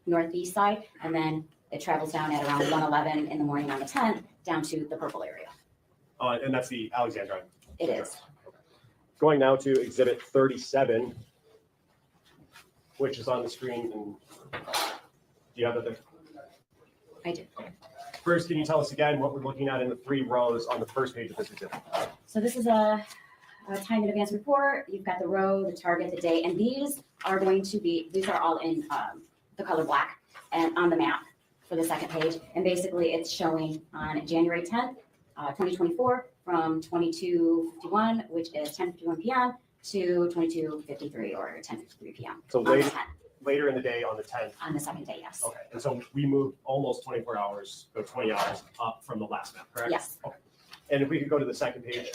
northeast side, and then it travels down at around 1:11 in the morning on the 10th down to the purple area. And that's the Alexandrine. It is. Okay. Going now to exhibit 37, which is on the screen. And do you have it there? I do. Okay. First, can you tell us again what we're looking at in the 3 rows on the first page of this exhibit? So this is a time in advance report. You've got the row, the target, the date, and these are all in the color black and on the map for the second page. And basically it's showing on January 10th, 2024 from 22:51, which is 10:51 p.m. to 22:53 or 10:53 p.m. So later in the day on the 10th. On the second day, yes. Okay, and so we moved almost 24 hours, or 20 hours up from the last map, correct? Yes. Okay. And if we could go to the second page.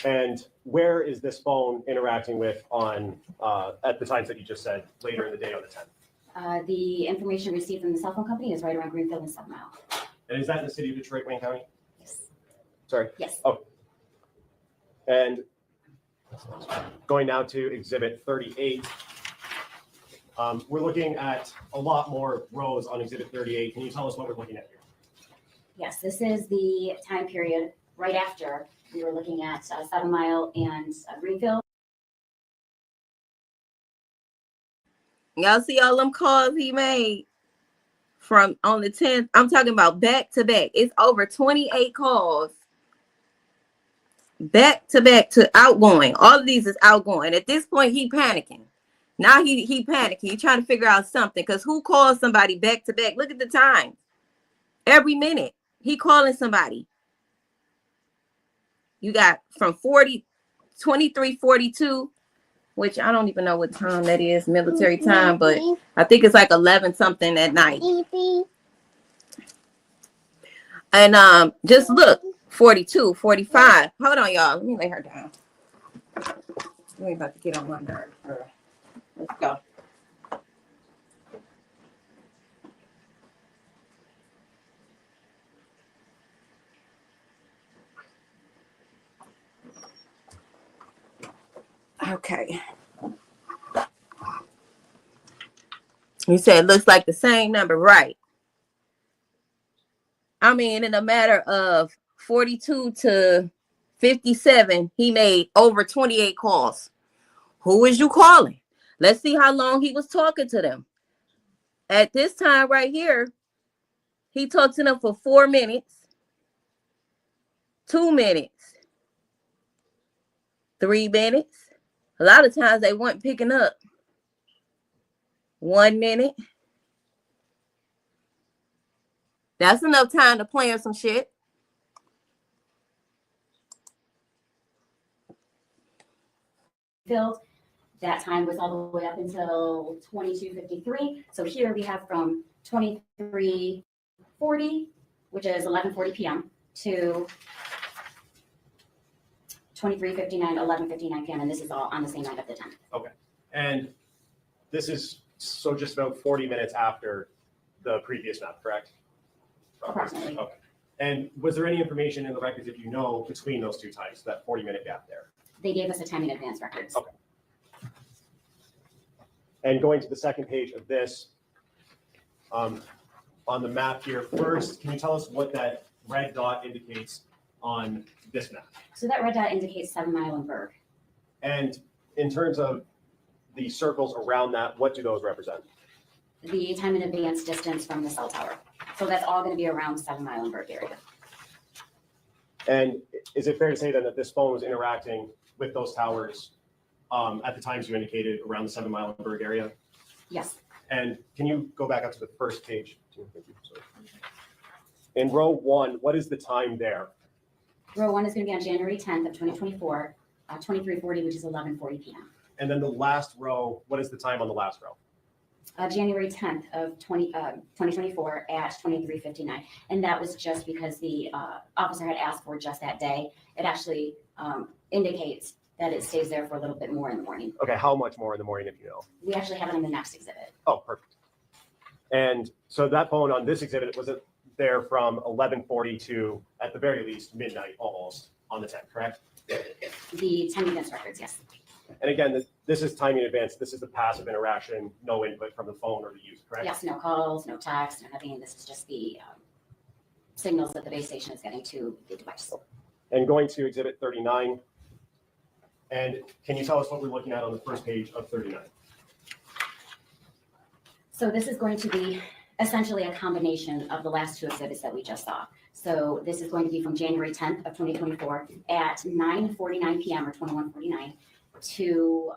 And where is this phone interacting with on at the times that you just said, later in the day on the 10th? The information received from the cell phone company is right around Greenfield and 7 Mile. And is that in the city of Detroit, Wayne County? Yes. Sorry? Yes. Oh. And going now to exhibit 38. We're looking at a lot more rows on exhibit 38. Can you tell us what we're looking at here? Yes, this is the time period right after we were looking at 7 Mile and Greenfield. Y'all see all them calls he made from on the 10th? I'm talking about back to back. It's over 28 calls. Back to back to outgoing. All of these is outgoing. At this point, he panicking. Now he panicking. He trying to figure out something. Because who calls somebody back to back? Look at the time. Every minute, he calling somebody. You got from 23:42, which I don't even know what time that is, military time, but I think it's like 11 something at night. And just look, 42, 45. Hold on, y'all. Let me lay her down. We ain't about to get on my nerve. Let's go. Okay. You said it looks like the same number, right? I mean, in a matter of 42 to 57, he made over 28 calls. Who is you calling? Let's see how long he was talking to them. At this time right here, he talked to them for 4 minutes, 2 minutes, 3 minutes. A lot of times they weren't picking up. 1 minute. That's enough time to plan some shit. Filled. That time was all the way up until 22:53. So here we have from 23:40, which is 11:40 p.m. to 23:59, 11:59 p.m. And this is all on the same night of the 10th. Okay. And this is so just about 40 minutes after the previous map, correct? Approximately. Okay. And was there any information in the records, if you know, between those two times, that 40-minute gap there? They gave us a time in advance records. Okay. And going to the second page of this, on the map here, first, can you tell us what that red dot indicates on this map? So that red dot indicates 7 Mile and Berg. And in terms of the circles around that, what do those represent? The time in advance distance from the cell tower. So that's all going to be around 7 Mile and Berg area. And is it fair to say then that this phone was interacting with those towers at the times you indicated around the 7 Mile and Berg area? Yes. And can you go back up to the first page? In row 1, what is the time there? Row 1 is going to be on January 10th of 2024, 23:40, which is 11:40 p.m. And then the last row, what is the time on the last row? January 10th of 2024 at 23:59. And that was just because the officer had asked for just that day. It actually indicates that it stays there for a little bit more in the morning. Okay, how much more in the morning if you know? We actually have it in the next exhibit. Oh, perfect. And so that phone on this exhibit, was it there from 11:40 to, at the very least, midnight almost on the 10th, correct? The time advance records, yes. And again, this is time in advance. This is the passive interaction, no input from the phone or the user, correct? Yes, no calls, no text, no nothing. This is just the signals that the base station is getting to the device. And going to exhibit 39. And can you tell us what we're looking at on the first page of 39? So this is going to be essentially a combination of the last two exhibits that we just saw. So this is going to be from January 10th of 2024 at 9:49 p.m. or 21:49 to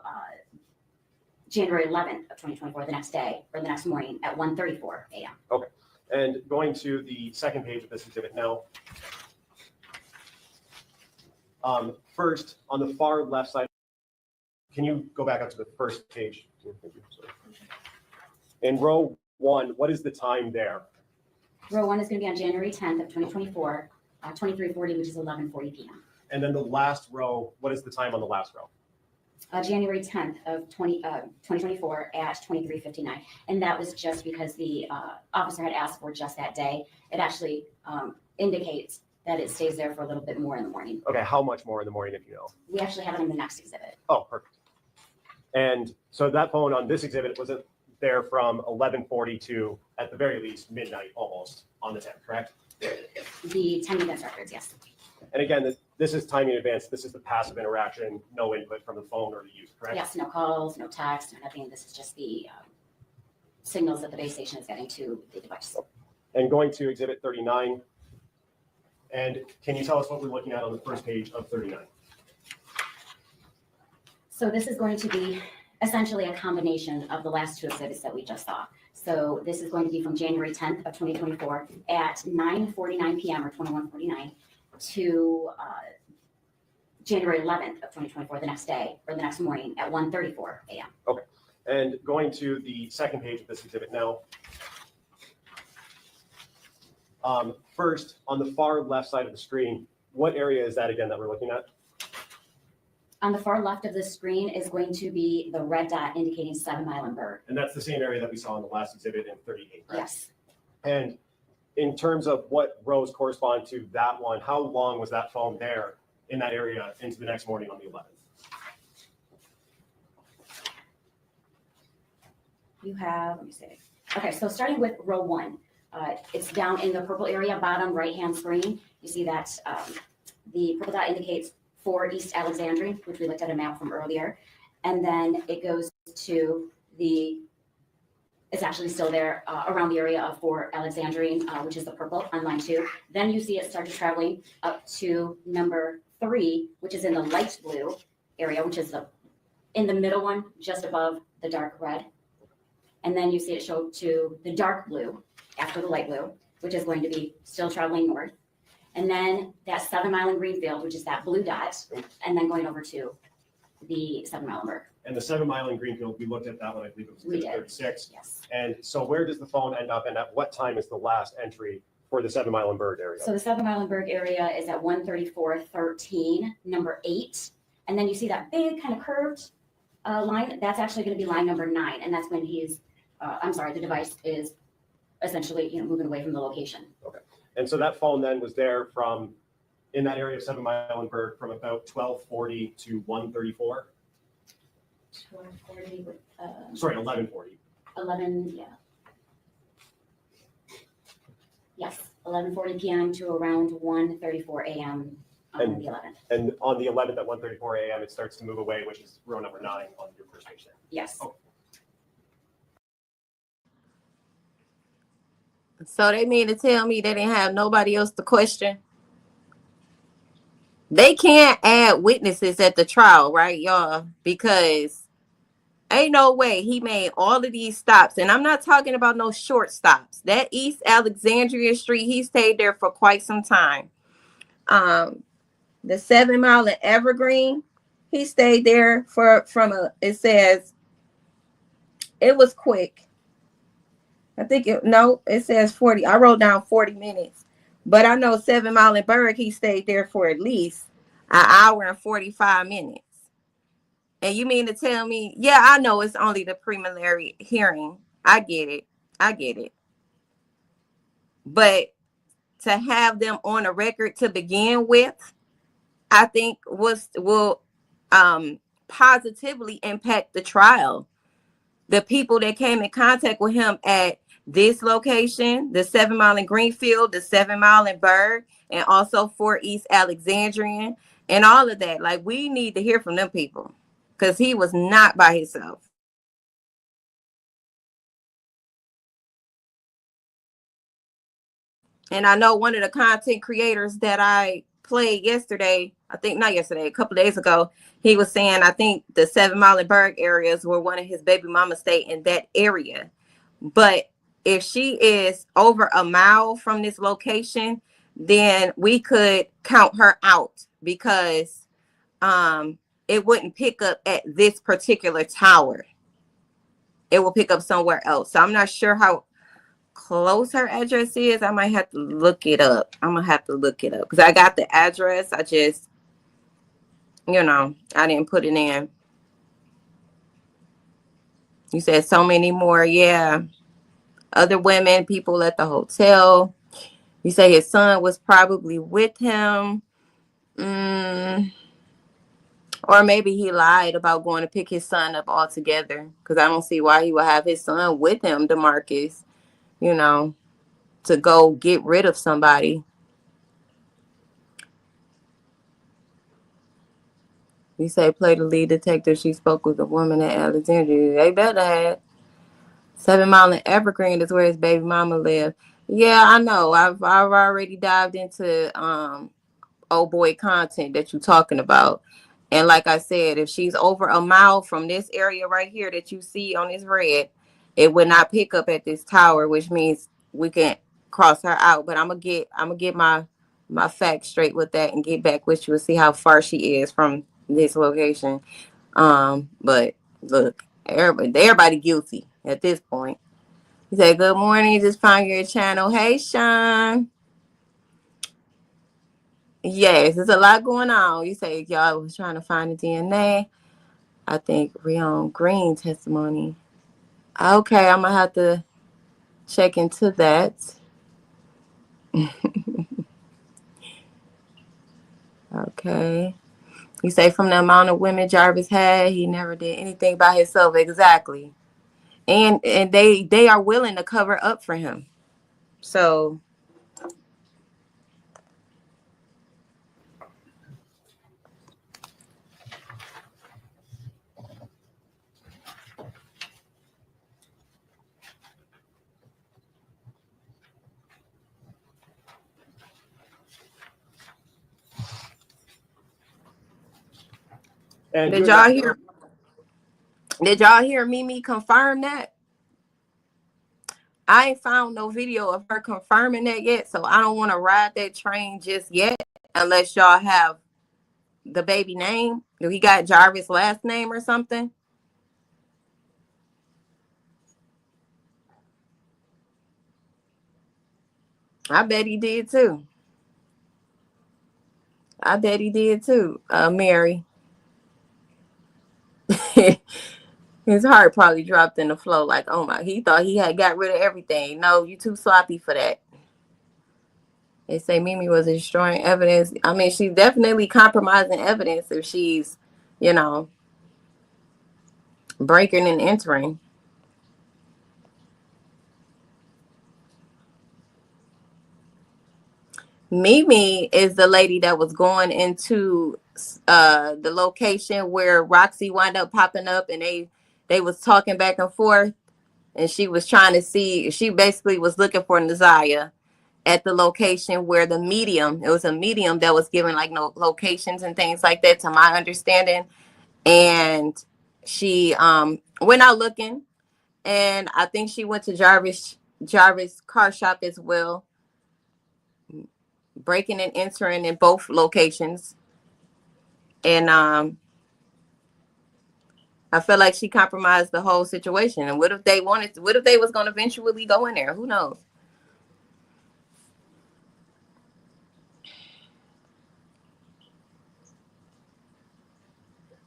January 11th of 2024, the next day or the next morning at 1:34 a.m. Okay. And going to the second page of this exhibit now. First, on the far left side, can you go back up to the first page? In row 1, what is the time there? Row 1 is going to be on January 10th of 2024, 23:40, which is 11:40 p.m. And then the last row, what is the time on the last row? January 10th of 2024 at 23:59. And that was just because the officer had asked for just that day. It actually indicates that it stays there for a little bit more in the morning. Okay, how much more in the morning if you know? We actually have it in the next exhibit. Oh, perfect. And so that phone on this exhibit wasn't there from 11:40 to, at the very least, midnight almost on the 10th, correct? The 10 minutes records, yes. And again, this is time in advance. This is the passive interaction, no input from the phone or the user, correct? Yes, no calls, no text, no nothing. This is just the signals that the base station is getting to the device. And going to exhibit 39. And can you tell us what we're looking at on the first page of 39? So this is going to be essentially a combination of the last two exhibits that we just saw. So this is going to be from January 10th of 2024 at 9:49 p.m. or 21:49 to January 11th of 2024, the next day or the next morning at 1:34 a.m. Okay. And going to the second page of this exhibit now. First, on the far left side of the screen, what area is that again that we're looking at? On the far left of the screen is going to be the red dot indicating 7 Mile and Berg. And that's the same area that we saw in the last exhibit in 38, right? Yes. And in terms of what rows correspond to that one, how long was that phone there in that area into the next morning on the 11th? You have, let me see. Okay, so starting with row 1, it's down in the purple area, bottom right-hand screen. You see that the purple dot indicates 4 East Alexandria, which we looked at a map from earlier. And then it goes to it's actually still there around the area of 4 Alexandrine, which is the purple on line 2. Then you see it started traveling up to number 3, which is in the light blue area, which is in the middle one, just above the dark red. And then you see it show to the dark blue after the light blue, which is going to be still traveling north. And then that 7 Mile in Greenfield, which is that blue dot, and then going over to the 7 Mile in Berg. And the 7 Mile in Greenfield, we looked at that one, I believe it was We did. 36. Yes. And so where does the phone end up and at what time is the last entry for the 7 Mile and Berg area? So the 7 Mile and Berg area is at 134.13, number 8. And then you see that big kind of curved line. That's actually going to be line number 9. And that's when the device is essentially moving away from the location. Okay. And so that phone then was there from in that area of 7 Mile and Berg from about 12:40 to 1:34. 12:40 with Sorry, 11:40. 11, yeah. Yes, 11:40 p.m. to around 1:34 a.m. on the 11th. And on the 11th at 1:34 a.m. it starts to move away, which is row number 9 on your first page there. Yes. Oh. So they mean to tell me they didn't have nobody else to question? They can't add witnesses at the trial, right, y'all? Because ain't no way he made all of these stops. And I'm not talking about no short stops. That East Alexandria Street, he stayed there for quite some time. The 7 Mile in Evergreen, he stayed there it says it was quick. I think it says 40. I wrote down 40 minutes. But I know 7 Mile in Berg, he stayed there for at least an hour and 45 minutes. And you mean to tell me, yeah, I know it's only the preliminary hearing. I get it. But to have them on a record to begin with, I think will positively impact the trial. The people that came in contact with him at this location, the 7 Mile in Greenfield, the 7 Mile in Berg, and also 4 East Alexandrian, and all of that. Like, we need to hear from them people, because he was not by himself. And I know one of the content creators that I played yesterday, I think not yesterday, a couple of days ago, he was saying, I think the 7 Mile and Berg areas where one of his baby mama stayed in that area. But if she is over a mile from this location, then we could count her out, because it wouldn't pick up at this particular tower. It will pick up somewhere else. So I'm not sure how close her address is. I might have to look it up. I'm gonna have to look it up, because I got the address. I just, I didn't put it in. You said so many more. Yeah. Other women, people at the hotel. You say his son was probably with him. Or maybe he lied about going to pick his son up altogether, because I don't see why he would have his son with him, DeMarcus, to go get rid of somebody. You say play the lead detective. She spoke with a woman at Alexandria. They better have. 7 Mile in Evergreen is where his baby mama lived. Yeah, I know. I've already dived into old boy content that you're talking about. And like I said, if she's over a mile from this area right here that you see on this red, it would not pick up at this tower, which means we can cross her out. But I'm gonna get my facts straight with that and get back with you and see how far she is from this location. But look, everybody guilty at this point. He said, "Good morning, just found your channel." Hey, Sean. Yes, there's a lot going on. You say y'all was trying to find the DNA. I think Rion Green testimony. Okay, I'm gonna have to check into that. Okay. You say from the amount of women Jarvis had, he never did anything by himself. Exactly. And they are willing to cover up for him. So And did y'all hear Mimi confirm that? I ain't found no video of her confirming that yet, so I don't want to ride that train just yet unless y'all have the baby name. Do he got Jarvis' last name or something? I bet he did too. Mary. His heart probably dropped in the flow like, oh my, he thought he had got rid of everything. No, you too sloppy for that. They say Mimi was destroying evidence. I mean, she's definitely compromising evidence if she's, breaking and entering. Mimi is the lady that was going into the location where Roxy wound up popping up, and they was talking back and forth, and she was trying to see, she basically was looking for Naziah at the location where it was a medium that was giving like no locations and things like that, to my understanding. And she went out looking, and I think she went to Jarvis car shop as well, breaking and entering in both locations. And I feel like she compromised the whole situation. And what if they was going to eventually go in there? Who knows?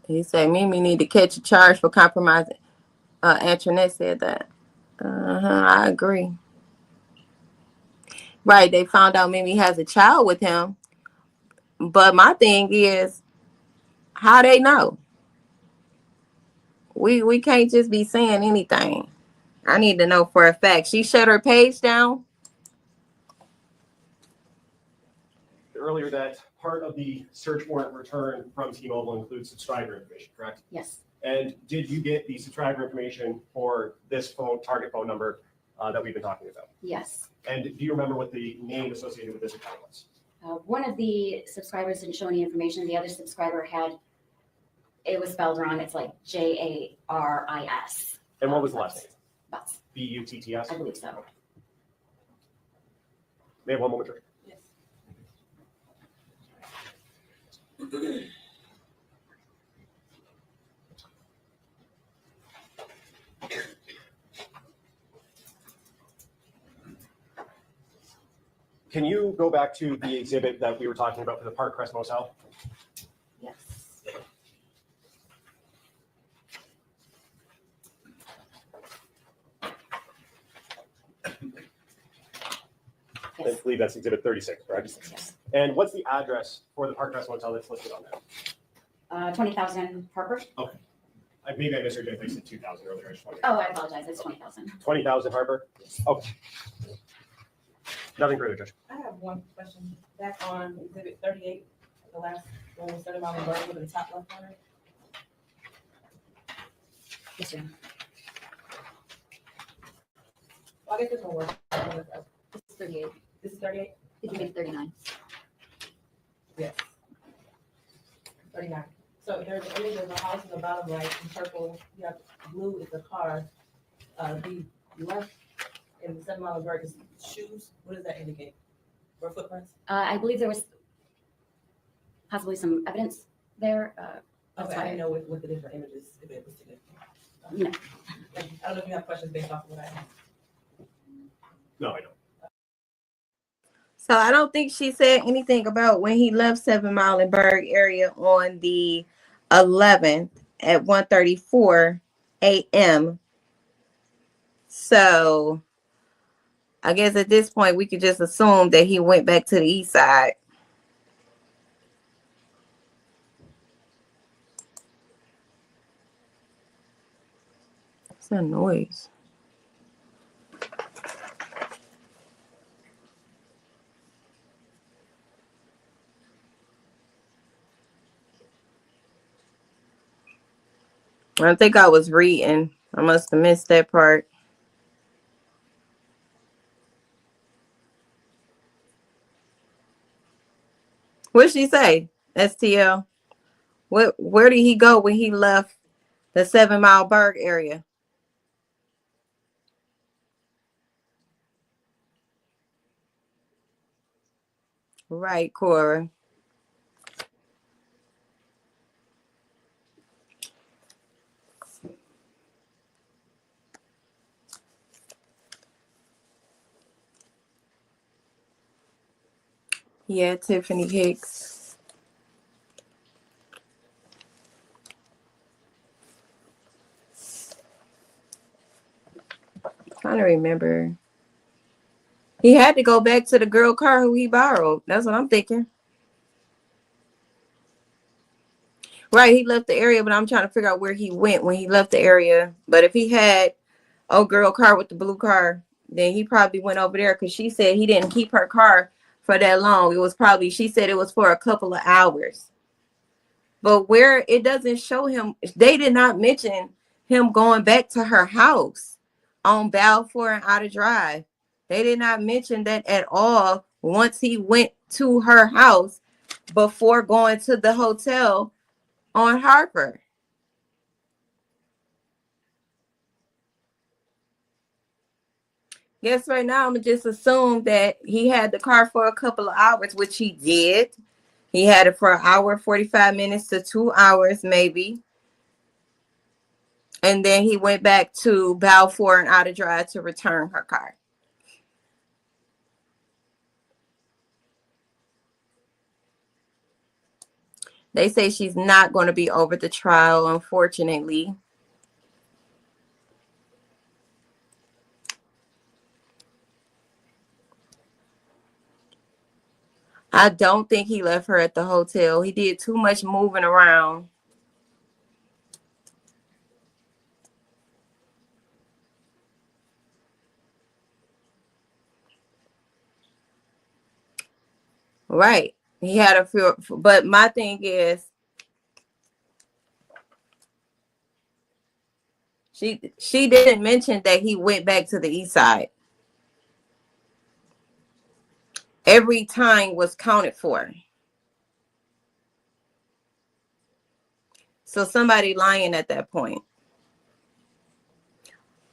He said Mimi need to catch a charge for compromising. Antoinette said that. I agree. Right, they found out Mimi has a child with him. But my thing is, how they know? We can't just be saying anything. I need to know for a fact. She shut her page down. Earlier that part of the search warrant return from T-Mobile includes subscriber information, correct? Yes. And did you get the subscriber information for this target phone number that we've been talking about? Yes. And do you remember what the name associated with this account was? One of the subscribers didn't show any information. The other subscriber it was spelled wrong. It's like Jaris. And what was the last name? Butts. Butts? I believe so. May I have one moment, Trish? Yes. Can you go back to the exhibit that we were talking about for the Park Crest Motel? Yes. I believe that's exhibit 36, correct? Yes. And what's the address for the Park Crest Motel that's listed on there? 20,000 Harper. Maybe I misheard you. I think I said 2,000 earlier. I just wanted Oh, I apologize. It's 20,000. 20,000 Harper? Okay. Nothing further, Trish. I have one question. Back on exhibit 38, the last one was 30 mile an hour over the top left corner. Yes, ma'am. Well, I guess this one works. This is 38. This is 38? Did you make 39? Yes. 39. So there's an image of a house in the bottom right, in purple, you have blue is the car. The left in the 7 mile an hour is shoes. What does that indicate? Or footprints? I believe there was possibly some evidence there. That's Okay, I why- didn't know what the different images, if it was significant. No. Thank you. I don't know if you have questions based off of what I asked. No, I don't. So I don't think she said anything about when he left 7 Mile and Berg area on the 11th at 1:34 a.m. So I guess at this point we could just assume that he went back to the east side. What's that noise? I think I was reading. I must have missed that part. What'd she say? STL. Where did he go when he left the 7 Mile Berg area? Right, Cora. Yeah, Tiffany Hicks. Trying to remember. He had to go back to the girl car who he borrowed. That's what I'm thinking. Right, he left the area, but I'm trying to figure out where he went when he left the area. But if he had a girl car with the blue car, then he probably went over there because she said he didn't keep her car for that long. It was probably, she said it was for a couple of hours. But where it doesn't show him, they did not mention him going back to her house on Balfour and Outer Drive. They did not mention that at all once he went to her house before going to the hotel on Harper. Guess right now I'm gonna just assume that he had the car for a couple of hours, which he did. He had it for an hour, 45 minutes to 2 hours, maybe. And then he went back to Balfour and Outer Drive to return her car. They say she's not going to be over the trial, unfortunately. I don't think he left her at the hotel. He did too much moving around. Right. He had a few, but my thing is, she didn't mention that he went back to the east side. Every time was counted for. So somebody lying at that point.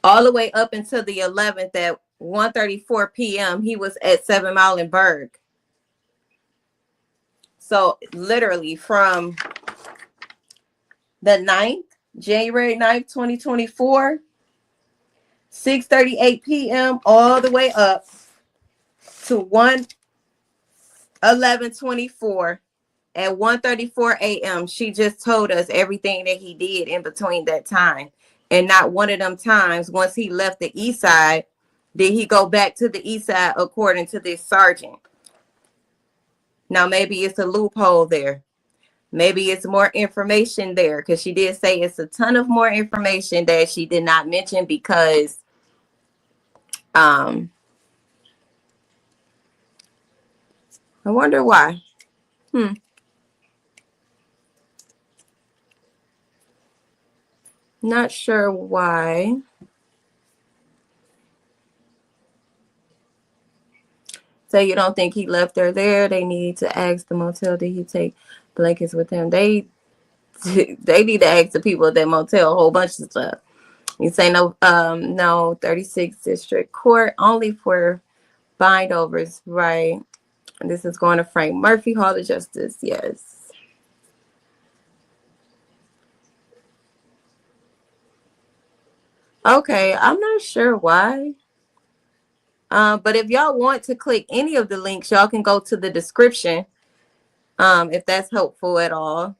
All the way up until the 11th at 1:34 p.m., he was at 7 Mile and Berg. So literally from the 9th, January 9th, 2024, 6:38 p.m. all the way up to 1:11:24 at 1:34 a.m. She just told us everything that he did in between that time. And not one of them times, once he left the east side, did he go back to the east side according to this sergeant. Now, maybe it's a loophole there. Maybe it's more information there, because she did say it's a ton of more information that she did not mention because I wonder why. Not sure why. So you don't think he left her there? They need to ask the motel, did he take blankets with him? They need to ask the people at that motel a whole bunch of stuff. You say no, 36th District Court, only for bindovers, right? And this is going to Frank Murphy, Hall of Justice, yes. Okay, I'm not sure why. But if y'all want to click any of the links, y'all can go to the description, if that's helpful at all.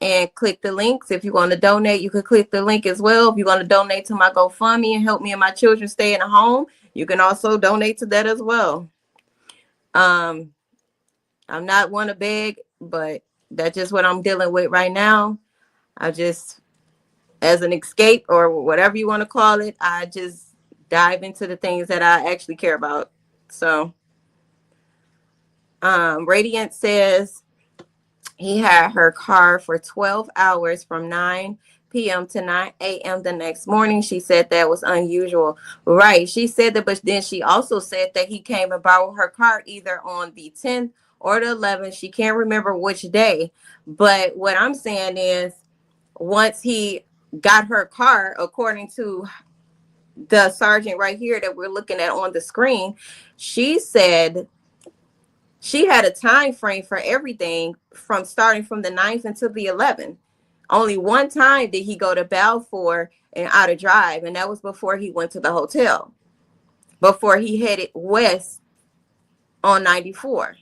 And click the links. If you want to donate, you can click the link as well. If you want to donate to my GoFundMe and help me and my children stay in a home, you can also donate to that as well. I'm not one to beg, but that's just what I'm dealing with right now. I just, as an escape or whatever you want to call it, I just dive into the things that I actually care about. So, Radiant says he had her car for 12 hours from 9 p.m. to 9 a.m. the next morning. She said that was unusual. Right. She said that, but then she also said that he came and borrowed her car either on the 10th or the 11th. She can't remember which day. But what I'm saying is, once he got her car, according to the sergeant right here that we're looking at on the screen, she said she had a time frame for everything from starting from the 9th until the 11th. Only one time did he go to Balfour and out of drive, and that was before he went to the hotel, before he headed west on 94.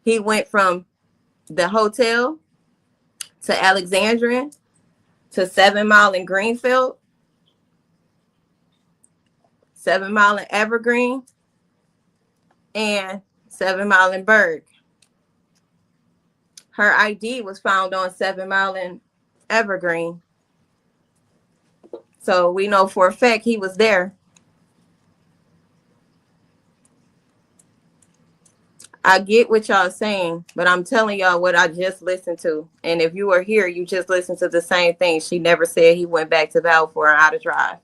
He went from the hotel to Alexandria to 7 Mile in Greenfield, 7 Mile in Evergreen, and 7 Mile in Berg. Her ID was found on 7 Mile in Evergreen. So we know for a fact he was there. I get what y'all saying, but I'm telling y'all what I just listened to. And if you were here, you just listened to the same thing. She never said he went back to Balfour and out of drive.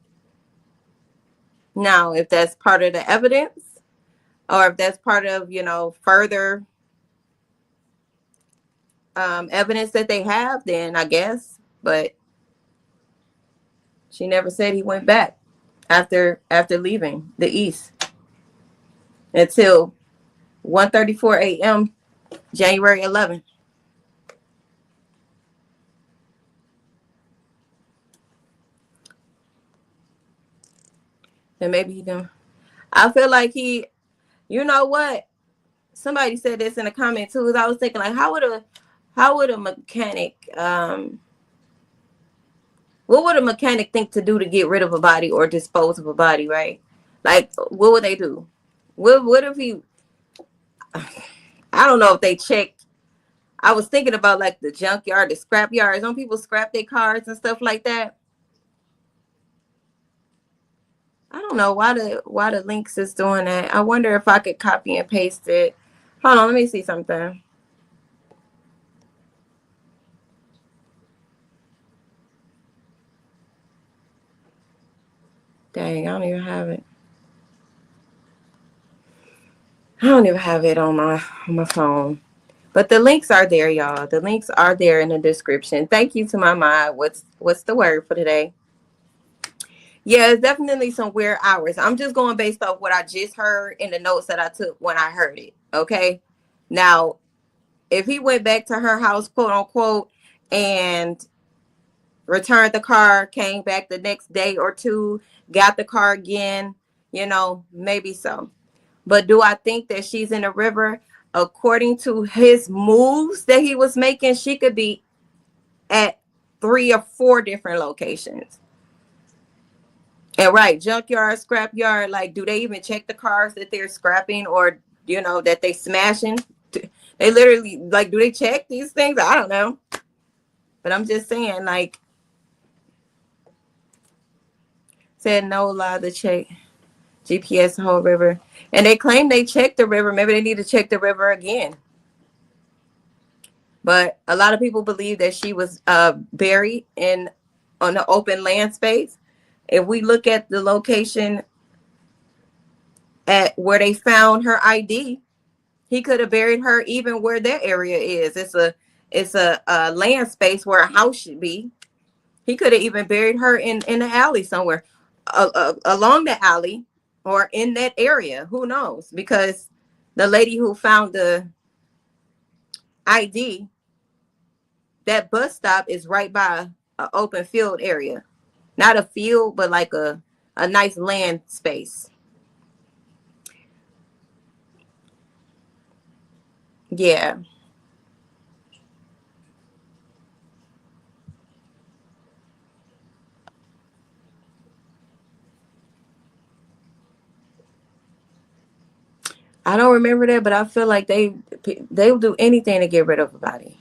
Now, if that's part of the evidence, or if that's part of, further evidence that they have, then I guess. But she never said he went back after leaving the East until 1:34 a.m. January 11th. And maybe he done. I feel like you know what? Somebody said this in a comment too. I was thinking, like, how would a mechanic, what would a mechanic think to do to get rid of a body or dispose of a body, right? Like, what would they do? What if he, I don't know if they checked. I was thinking about like the junkyard, the scrap yards. Don't people scrap their cars and stuff like that? I don't know why the links is doing that. I wonder if I could copy and paste it. Hold on, let me see something. Dang, I don't even have it. I don't even have it on my phone. But the links are there, y'all. The links are there in the description. Thank you to my mod. What's the word for today? Yeah, it's definitely some weird hours. I'm just going based off what I just heard in the notes that I took when I heard it. Okay. Now, if he went back to her house, quote unquote, and returned the car, came back the next day or two, got the car again, maybe so. But do I think that she's in the river? According to his moves that he was making, she could be at 3 or 4 different locations. And right, junkyard, scrapyard, like, do they even check the cars that they're scrapping or, that they smashing? They literally, like, do they check these things? I don't know. But I'm just saying, like, said no lie to check GPS the whole river. And they claim they checked the river. Maybe they need to check the river again. But a lot of people believe that she was buried on the open land space. If we look at the location at where they found her ID, he could have buried her even where their area is. It's a land space where a house should be. He could have even buried her in the alley somewhere, along the alley or in that area. Who knows? Because the lady who found the ID, that bus stop is right by an open field area. Not a field, but like a nice land space. Yeah. I don't remember that, but I feel like they will do anything to get rid of a body.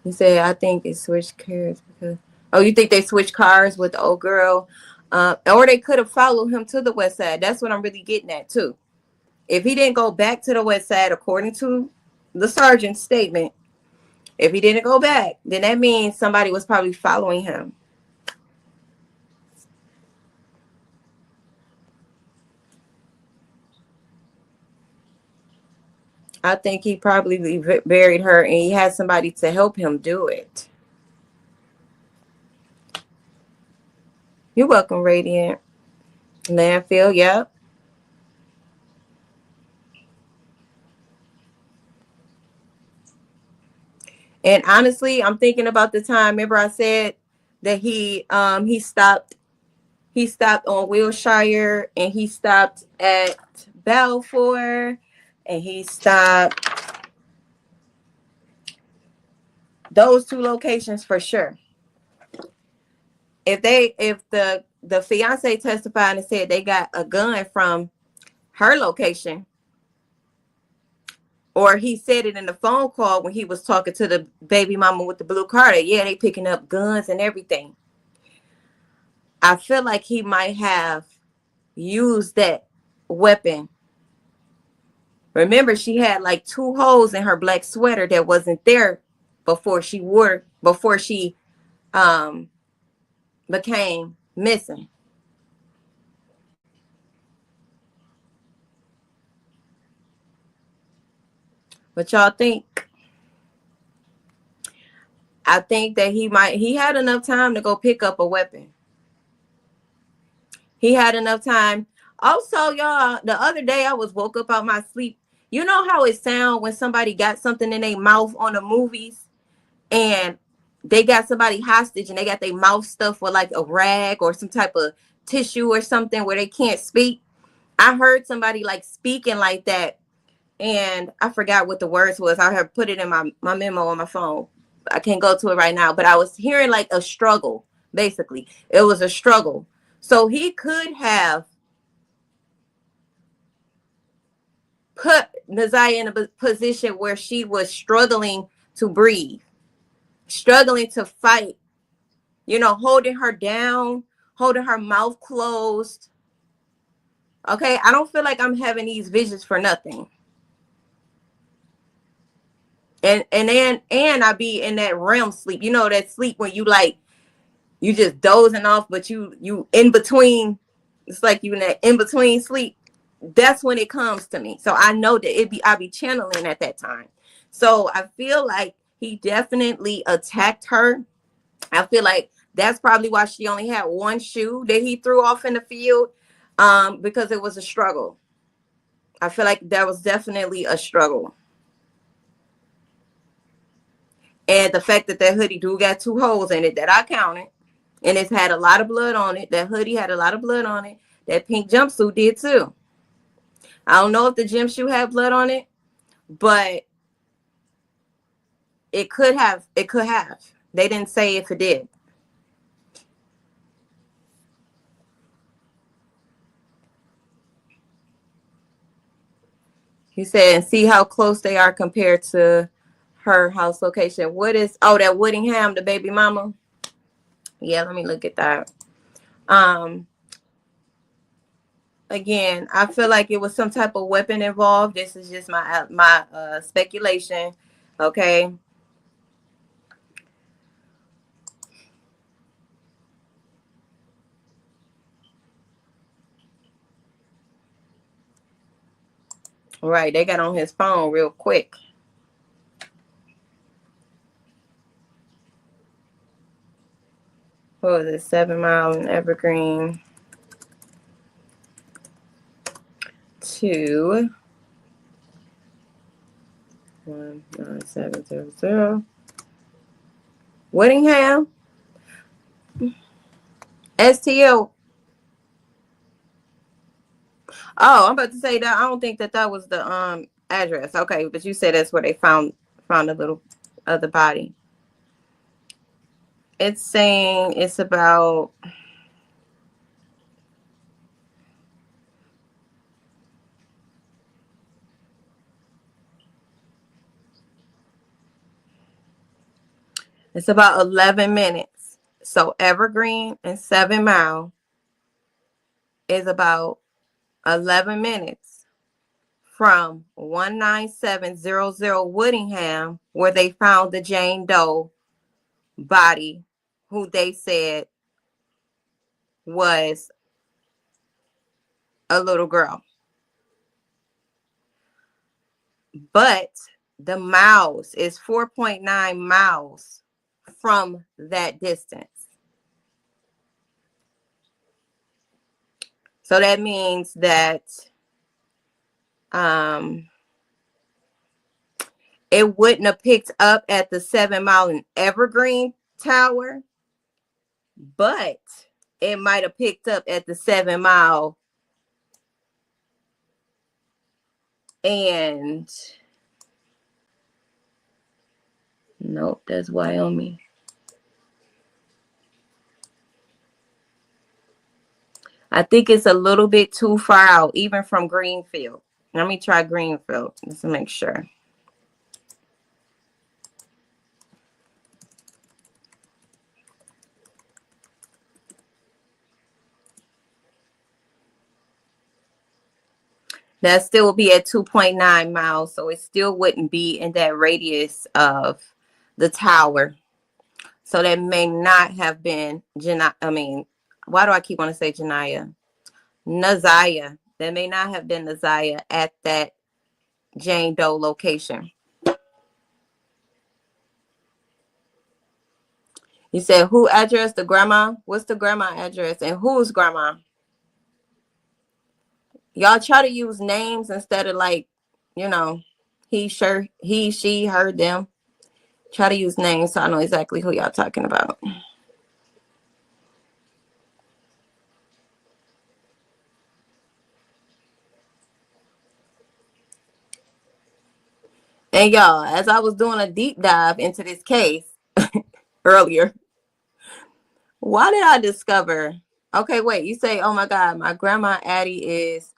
He said, I think it switched cars because. Oh, you think they switched cars with the old girl? Or they could have followed him to the west side. That's what I'm really getting at, too. If he didn't go back to the west side, according to the sergeant's statement, if he didn't go back, then that means somebody was probably following him. I think he probably buried her and he had somebody to help him do it. You're welcome, Radiant. Landfill, yep. And honestly, I'm thinking about the time. Remember I said that he stopped on Wilshire and he stopped at Balfour and he stopped those 2 locations for sure. If the fiance testified and said they got a gun from her location, or he said it in the phone call when he was talking to the baby mama with the blue car, that yeah, they picking up guns and everything. I feel like he might have used that weapon. Remember, she had like 2 holes in her black sweater that wasn't there before she became missing. What y'all think? I think that he had enough time to go pick up a weapon. He had enough time. Also, y'all, the other day I was woke up out my sleep. You know how it sounds when somebody got something in their mouth on the movies and they got somebody hostage and they got their mouth stuffed with like a rag or some type of tissue or something where they can't speak. I heard somebody like speaking like that and I forgot what the words was. I have put it in my memo on my phone. I can't go to it right now, but I was hearing like a struggle. Basically, it was a struggle. So he could have put Nazaya in a position where she was struggling to breathe, struggling to fight, holding her down, holding her mouth closed. Okay, I don't feel like I'm having these visions for nothing. And then I be in that REM sleep. You know, that sleep when you like, you just dozing off, but you in between. It's like you in that in between sleep. That's when it comes to me. So I know that I be channeling at that time. So I feel like he definitely attacked her. I feel like that's probably why she only had one shoe that he threw off in the field, because it was a struggle. I feel like that was definitely a struggle. And the fact that hoodie do got 2 holes in it that I counted, and it's had a lot of blood on it. That hoodie had a lot of blood on it. That pink jumpsuit did too. I don't know if the gym shoe had blood on it, but it could have. It could have. They didn't say if it did. He said, and see how close they are compared to her house location. What is, oh, that Woodingham, the baby mama? Yeah, let me look at that. Again, I feel like it was some type of weapon involved. This is just my speculation. Okay. All right, they got on his phone real quick. What was it? 7 Mile in Evergreen to 19700. Whittingham. STL. Oh, I'm about to say that I don't think that was the address. Okay, but you said that's where they found the little other body. It's saying it's about It's about 11 minutes. So Evergreen and 7 Mile is about 11 minutes from 19700 Woodingham, where they found the Jane Doe body, who they said was a little girl. But the miles is 4.9 miles from that distance. So that means that it wouldn't have picked up at the 7 Mile and Evergreen Tower, but it might have picked up at the 7 Mile and nope, that's Wyoming. I think it's a little bit too far out, even from Greenfield. Let me try Greenfield just to make sure. That still will be at 2.9 miles, so it still wouldn't be in that radius of the tower. So that may not have been why do I keep wanting to say Janaya? Naziah. That may not have been Naziah at that Jane Doe location. You said who address? The grandma? What's the grandma address? And whose grandma? Y'all try to use names instead of like, he, she, her, them. Try to use names so I know exactly who y'all talking about. And y'all, as I was doing a deep dive into this case earlier, why did I discover? Okay, wait, you say, oh my God, my grandma Addie is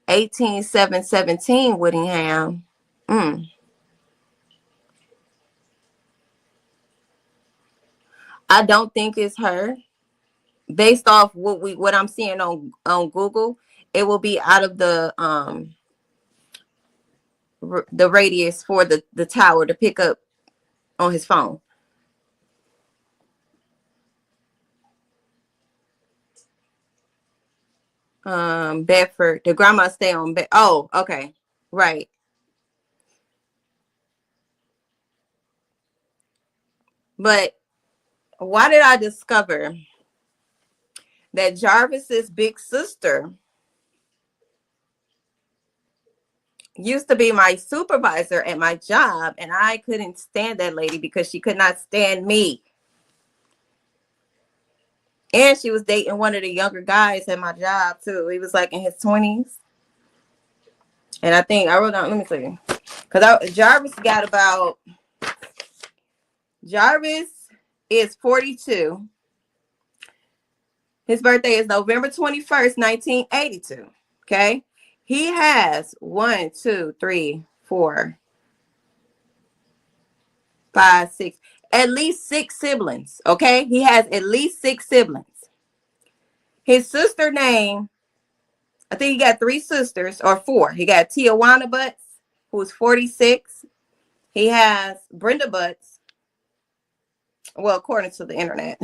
18717 Whittingham. I don't think it's her. based off what I'm seeing on Google, it will be out of the radius for the tower to pick up on his phone. Bedford, the grandma stay on oh, okay, right. But why did I discover that Jarvis's big sister used to be my supervisor at my job, and I couldn't stand that lady because she could not stand me. And she was dating one of the younger guys at my job too. He was like in his 20s. And I think I wrote down, let me see. Because Jarvis is 42. His birthday is November 21st, 1982. Okay. He has 1, 2, 3, 4, 5, 6, at least 6 siblings. Okay. He has at least 6 siblings. His sister name, I think he got 3 sisters or 4. He got Tijuana Butts, who's 46. He has Brenda Butts. Well, according to the internet,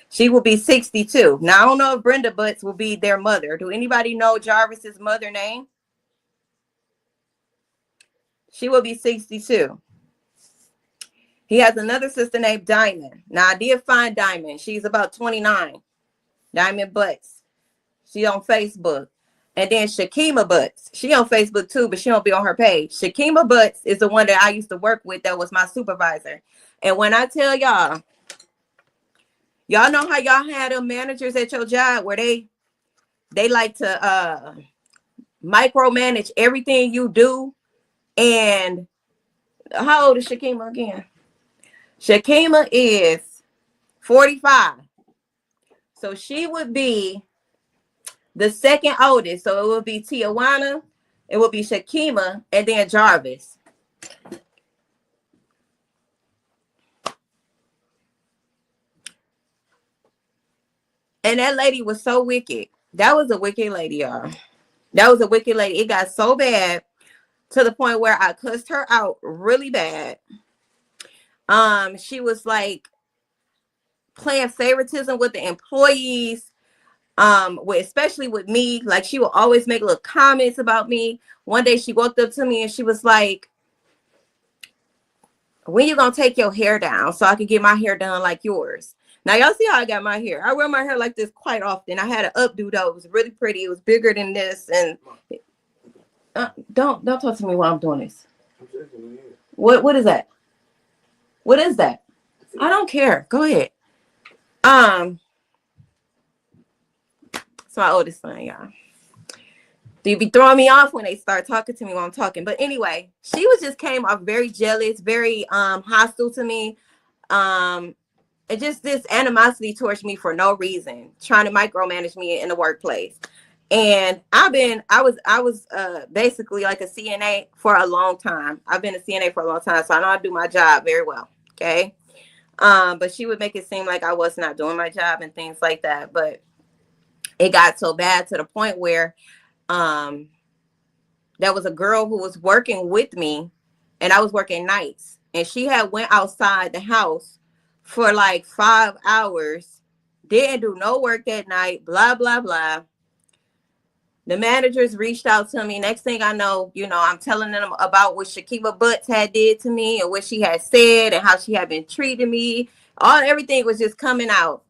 she will be 62. Now, I don't know if Brenda Butts will be their mother. Do anybody know Jarvis's mother name? She will be 62. He has another sister named Diamond. Now, I did find Diamond. She's about 29. Diamond Butts. She's on Facebook. And then Shakima Butts. She on Facebook too, but she don't be on her page. Shakima Butts is the one that I used to work with that was my supervisor. And when I tell y'all, y'all know how y'all had them managers at your job where they like to micromanage everything you do. And how old is Shakima again? Shakima is 45. So she would be the second oldest. So it would be Tijuana, it would be Shakima, and then Jarvis. And that lady was so wicked. That was a wicked lady, y'all. That was a wicked lady. It got so bad to the point where I cussed her out really bad. She was like playing favoritism with the employees, especially with me. Like, she would always make little comments about me. One day she walked up to me and she was like, when you gonna take your hair down so I can get my hair done like yours? Now, y'all see how I got my hair. I wear my hair like this quite often. I had an updo though. It was really pretty. It was bigger than this. And don't talk to me while I'm doing this. What is that? What is that? I don't care. Go ahead. It's my oldest son, y'all. You be throwing me off when they start talking to me while I'm talking. But anyway, she was just came off very jealous, very hostile to me. And just this animosity towards me for no reason, trying to micromanage me in the workplace. And I was basically like a CNA for a long time. I've been a CNA for a long time, so I know I do my job very well. Okay. But she would make it seem like I was not doing my job and things like that. But it got so bad to the point where there was a girl who was working with me, and I was working nights, and she had went outside the house for like 5 hours, didn't do no work that night, blah, blah, blah. The managers reached out to me. Next thing I know, I'm telling them about what Shakima Butts had did to me and what she had said and how she had been treating me. Everything was just coming out.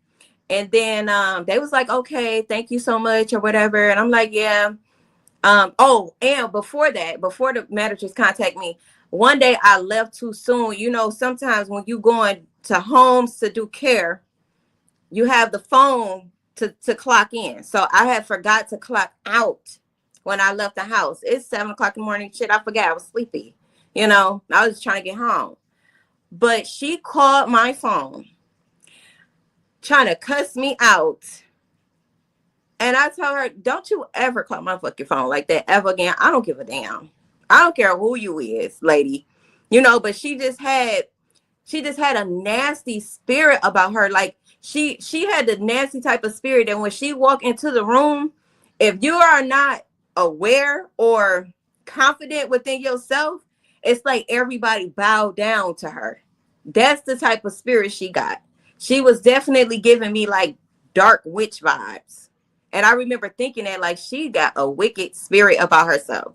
And then they was like, okay, thank you so much or whatever. And I'm like, yeah. And before the managers contact me, one day I left too soon. Sometimes when you going to homes to do care, you have the phone to clock in. So I had forgot to clock out when I left the house. It's 7 o'clock in the morning. Shit, I forgot. I was sleepy. I was just trying to get home. But she called my phone trying to cuss me out. And I tell her, don't you ever call my fucking phone like that ever again. I don't give a damn. I don't care who you is, lady. But she just had a nasty spirit about her. Like, she had the nasty type of spirit that when she walked into the room, if you are not aware or confident within yourself, it's like everybody bowed down to her. That's the type of spirit she got. She was definitely giving me like dark witch vibes. And I remember thinking that like she got a wicked spirit about herself.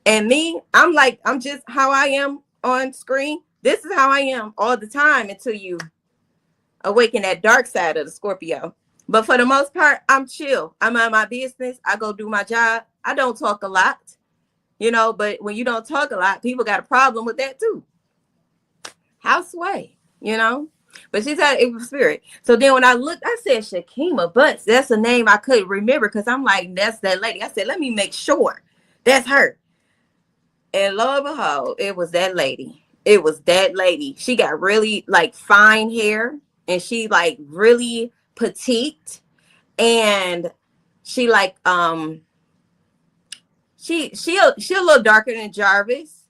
And me, I'm like, I'm just how I am on screen. This is how I am all the time until you awaken that dark side of the Scorpio. But for the most part, I'm chill. I'm on my business. I go do my job. I don't talk a lot, you know, but when you don't talk a lot, people got a problem with that too. Houseway, you know, but she's had evil spirit. So then when I looked, I said Shakima Butts. That's a name I couldn't remember because I'm like, that's that lady. I said, let me make sure that's her. And lo and behold, it was that lady. It was that lady. She got really like fine hair and she like really petite. And she like she a little darker than Jarvis.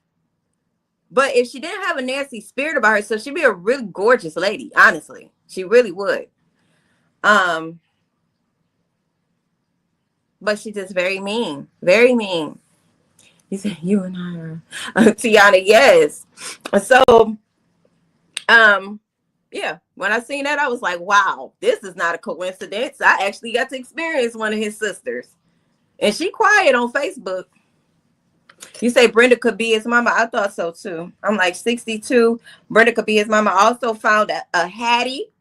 But if she didn't have a nasty spirit about her, so she'd be a really gorgeous lady, honestly. She really would. But she's just very mean. Very mean. You said you and I are Tiana, yes. So yeah, when I seen that, I was like, wow, this is not a coincidence. I actually got to experience one of his sisters. And she quiet on Facebook. You say Brenda could be his mama. I thought so too. I'm like 62. Brenda could be his mama. I also found a Hattie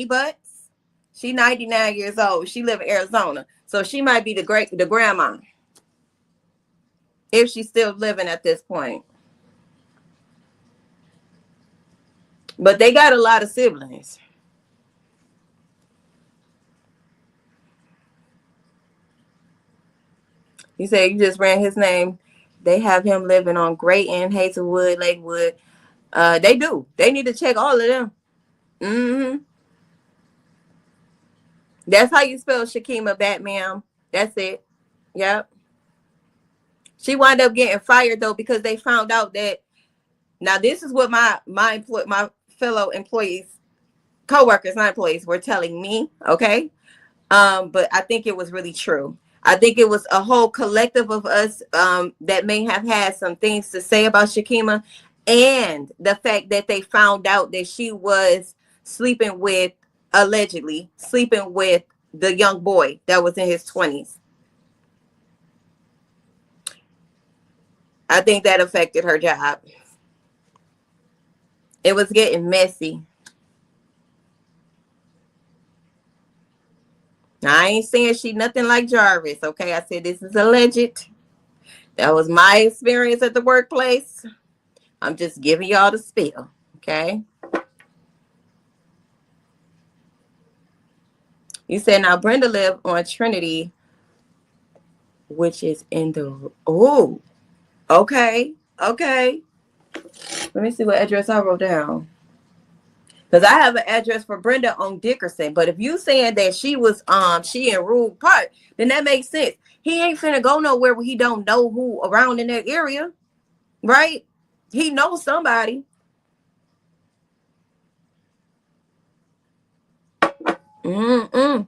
Butts. She 99 years old. She live in Arizona. So she might be the grandma. If she's still living at this point. But they got a lot of siblings. You say you just ran his name. They have him living on Grayton, Hazelwood, Lakewood. They do. They need to check all of them. Mm-hmm. That's how you spell Shakima Batman. That's it. Yep. She wound up getting fired though because they found out that. Now this is what my fellow employees, co-workers, not employees, were telling me. Okay, but I think it was really true. I think it was a whole collective of us that may have had some things to say about Shakima, and the fact that they found out that she was allegedly sleeping with the young boy that was in his 20s. I think that affected her job. It was getting messy. Now, I ain't saying she nothing like Jarvis, okay? I said this is alleged. That was my experience at the workplace. I'm just giving y'all the spiel, okay? You said now Brenda lived on Trinity, which is in the... Oh, okay. Let me see what address I wrote down. Because I have an address for Brenda on Dickerson. But if you saying that she in Rule Park, then that makes sense. He ain't finna go nowhere where he don't know who around in that area. Right? He knows somebody. Mm-mm.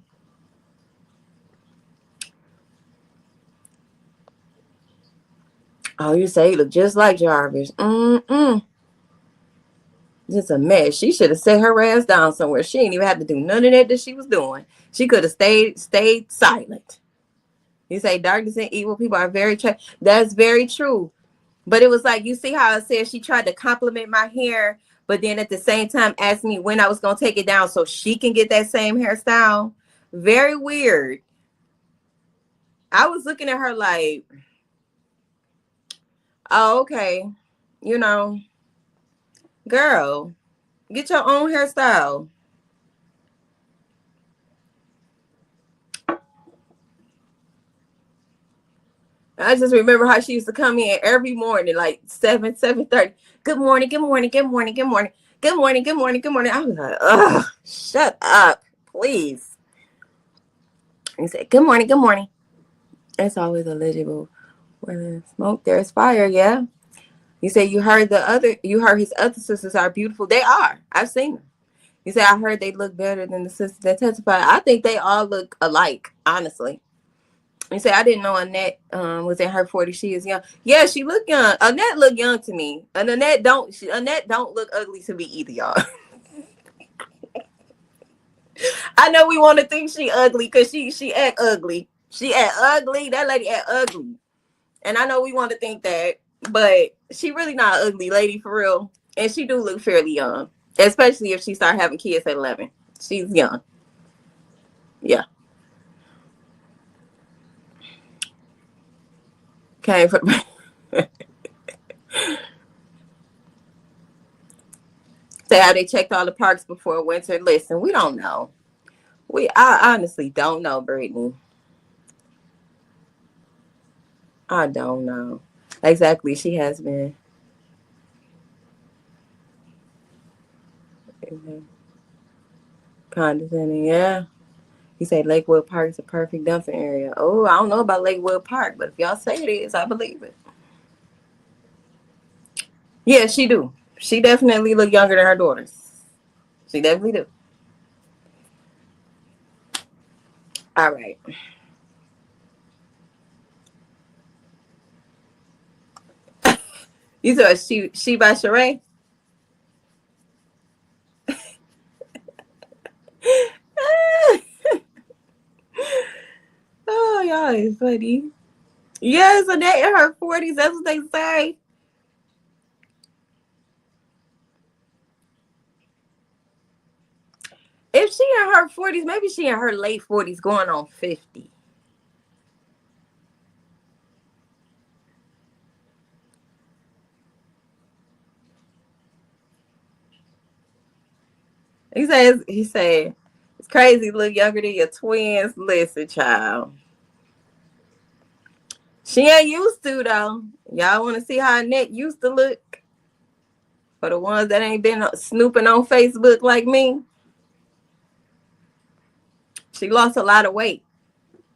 Oh, you say he look just like Jarvis. Mm-mm. Just a mess. She should have set her ass down somewhere. She ain't even had to do none of that she was doing. She could have stayed silent. You say darkness and evil people are very true. That's very true. But it was like, you see how I said she tried to compliment my hair, but then at the same time asked me when I was going to take it down so she can get that same hairstyle. Very weird. I was looking at her like, oh, okay. You know, girl, get your own hairstyle. I just remember how she used to come in every morning, like 7:30. Good morning. I was like, ugh, shut up, please. And he said, good morning. It's always illegible. Where there's smoke, there's fire, yeah. You say you heard his other sisters are beautiful. They are. I've seen them. You say, I heard they look better than the sister that testified. I think they all look alike, honestly. You say, I didn't know Annette was in her 40s. She is young. Yeah, she look young. Annette look young to me. And Annette don't look ugly to me either, y'all. I know we want to think she ugly because she act ugly. She act ugly. That lady act ugly. And I know we want to think that, but she really not an ugly lady for real. And she do look fairly young, especially if she start having kids at 11. She's young. Yeah. Okay. Say how they checked all the parks before winter. Listen, we don't know. I honestly don't know, Brittany. I don't know. Exactly. She has been. Condescending, yeah. He said Lakewood Park is a perfect dumping area. Oh, I don't know about Lakewood Park, but if y'all say it is, I believe it. Yeah, she do. She definitely look younger than her daughters. She definitely do. All right. You said she by Sheree? Oh, y'all is funny. Yes, and they in her 40s. That's what they say. If she in her 40s, maybe she in her late 40s going on 50. He said, it's crazy to look younger than your twins. Listen, child. She ain't used to, though. Y'all want to see how Annette used to look? For the ones that ain't been snooping on Facebook like me. She lost a lot of weight.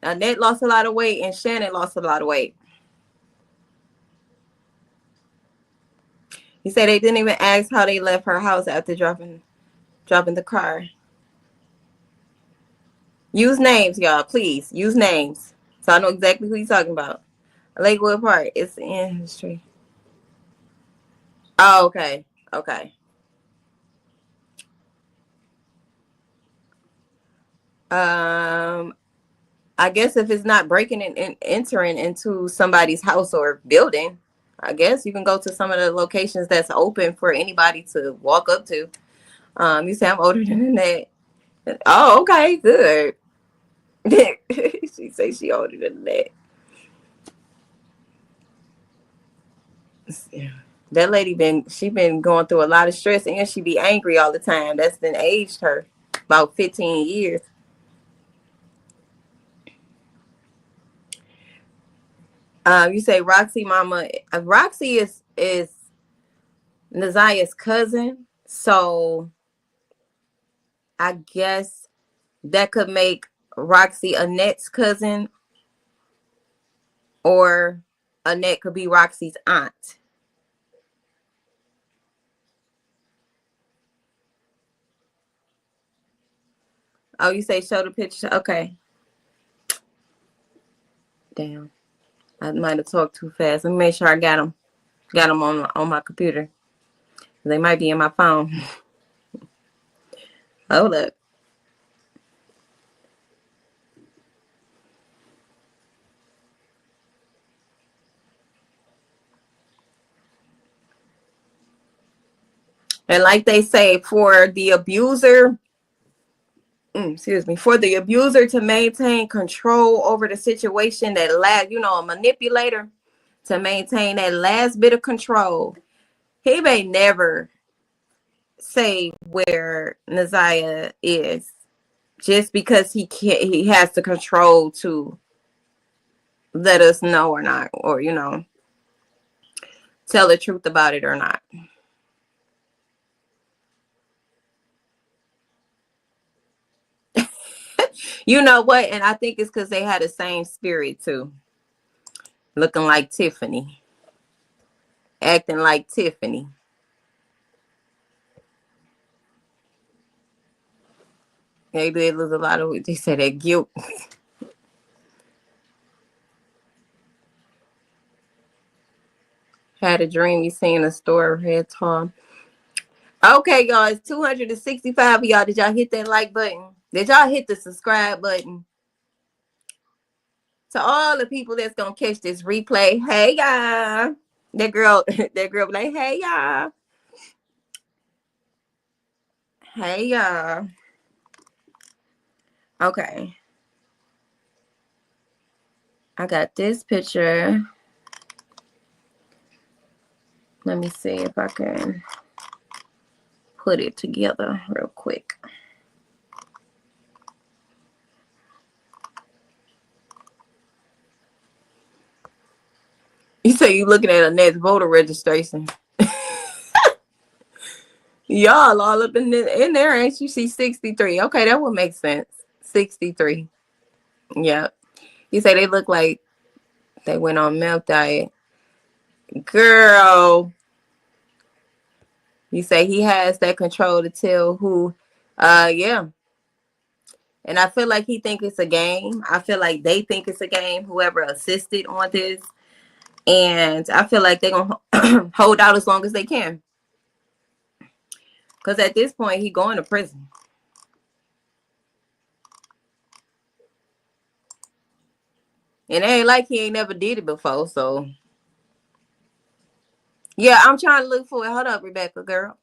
Annette lost a lot of weight, and Shannon lost a lot of weight. He said they didn't even ask how they left her house after dropping the car. Use names, y'all. Please use names, so I know exactly who you're talking about. Lakewood Park. It's in history. Oh, okay. Okay. I guess if it's not breaking and entering into somebody's house or building, I guess you can go to some of the locations that's open for anybody to walk up to. You say I'm older than that. Oh, okay, good. She say she older than that. That lady been going through a lot of stress, and she be angry all the time. That's been aged her about 15 years. You say Roxy mama. Roxy is Nazia's cousin, so I guess that could make Roxy Annette's cousin, or Annette could be Roxy's aunt. Oh, you say show the picture? Okay. Damn, I might have talked too fast. Let me make sure I got them on my computer. They might be in my phone. Hold up. And like they say, for the abuser to maintain control over the situation, that a manipulator, to maintain that last bit of control, he may never say where Nazia is, just because he has the control to let us know or not, or tell the truth about it or not. You know what? And I think it's because they had the same spirit too. Looking like Tiffany. Acting like Tiffany. They did lose a lot of. They said that guilt. Had a dream. You seen a store red Tom. Okay, y'all. It's 265 of y'all. Did y'all hit that like button? Did y'all hit the subscribe button? To all the people that's gonna catch this replay, hey y'all. That girl be like, hey y'all. Hey y'all. Okay. I got this picture. Let me see if I can put it together real quick. You say you looking at a next voter registration. Y'all all up in there, ain't you? See 63. Okay, that would make sense. 63. Yeah. You say they look like they went on milk diet. Girl. You say he has that control to tell who. Yeah. And I feel like he think it's a game. I feel like they think it's a game, whoever assisted on this. And I feel like they're going to hold out as long as they can. Because at this point, he going to prison. And it ain't like he ain't never did it before, so. Yeah, I'm trying to look for it. Hold up, Rebecca, girl.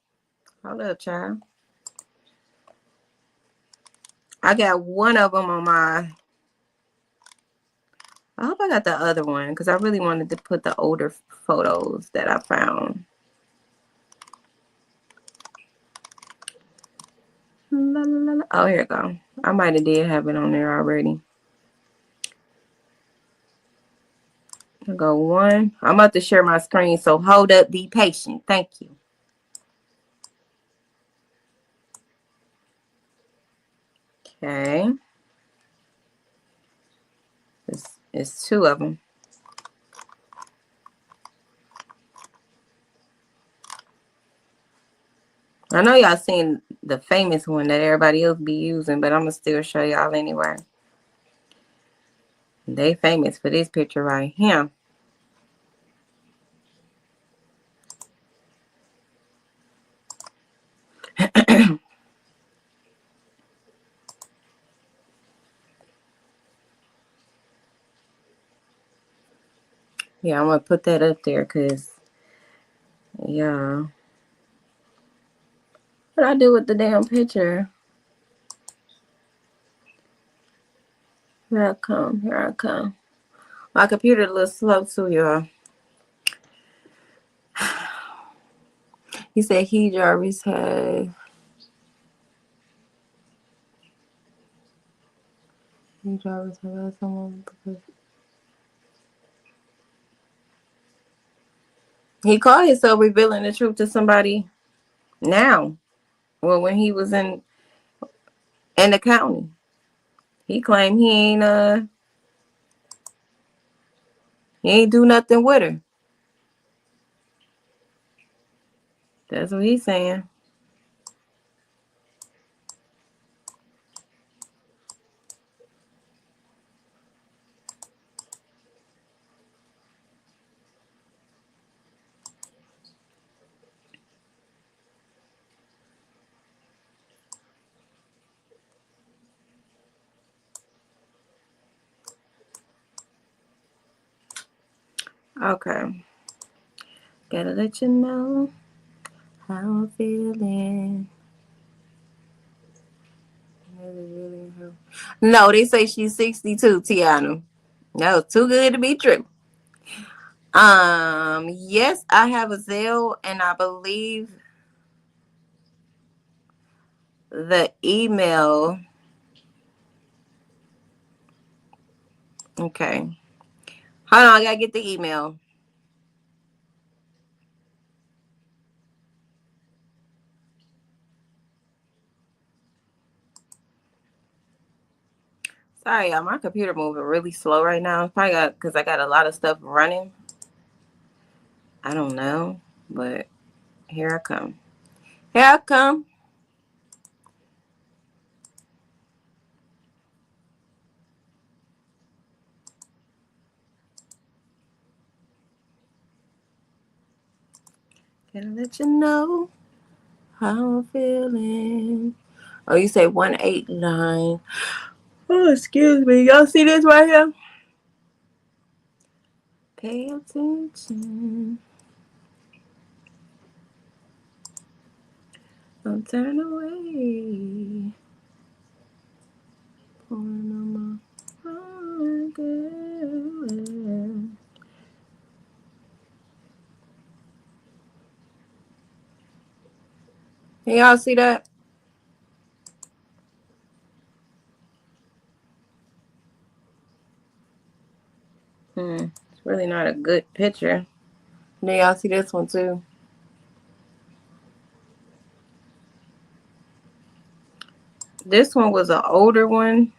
Hold up, child. I got one of them on my. I hope I got the other one because I really wanted to put the older photos that I found. La, la, la. Oh, here we go. I might have did have it on there already. I'll go one. I'm about to share my screen, so hold up, be patient. Thank you. Okay. It's two of them. I know y'all seen the famous one that everybody else be using, but I'm going to still show y'all anyway. They famous for this picture right here. Yeah, I'm going to put that up there because, yeah. What I do with the damn picture? Here I come. Here I come. My computer a little slow too, y'all. He said he, Jarvis, had. He, Jarvis, had someone. He called himself revealing the truth to somebody now. Well, when he was in the county, he claimed he ain't do nothing with her. That's what he's saying. Okay. Gotta let you know how I'm feeling. No, they say she's 62, Tiana. That was too good to be true. Yes, I have a Zelle, and I believe the email. Okay. Hold on, I gotta get the email. Sorry, y'all. My computer moving really slow right now. Probably because I got a lot of stuff running. I don't know, but here I come. Here I come. Gotta let you know how I'm feeling. Oh, you say 189. Oh, excuse me. Y'all see this right here? Pay attention. Don't turn away. Pulling on my heart, girl. Can y'all see that? It's really not a good picture. Then y'all see this one too. This one was an older one.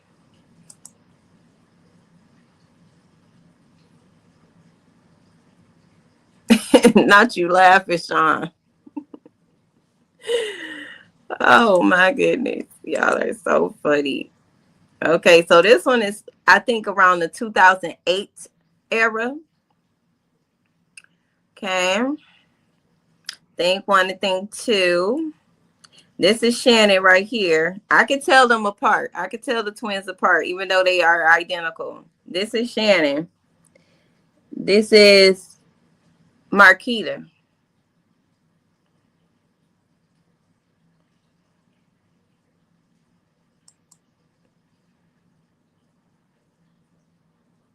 Not you laughing, Sean. Oh my goodness. Y'all are so funny. Okay, so this one is, I think, around the 2008 era. Okay. Think one and think two. This is Shannon right here. I could tell them apart. I could tell the twins apart, even though they are identical. This is Shannon. This is Marquita.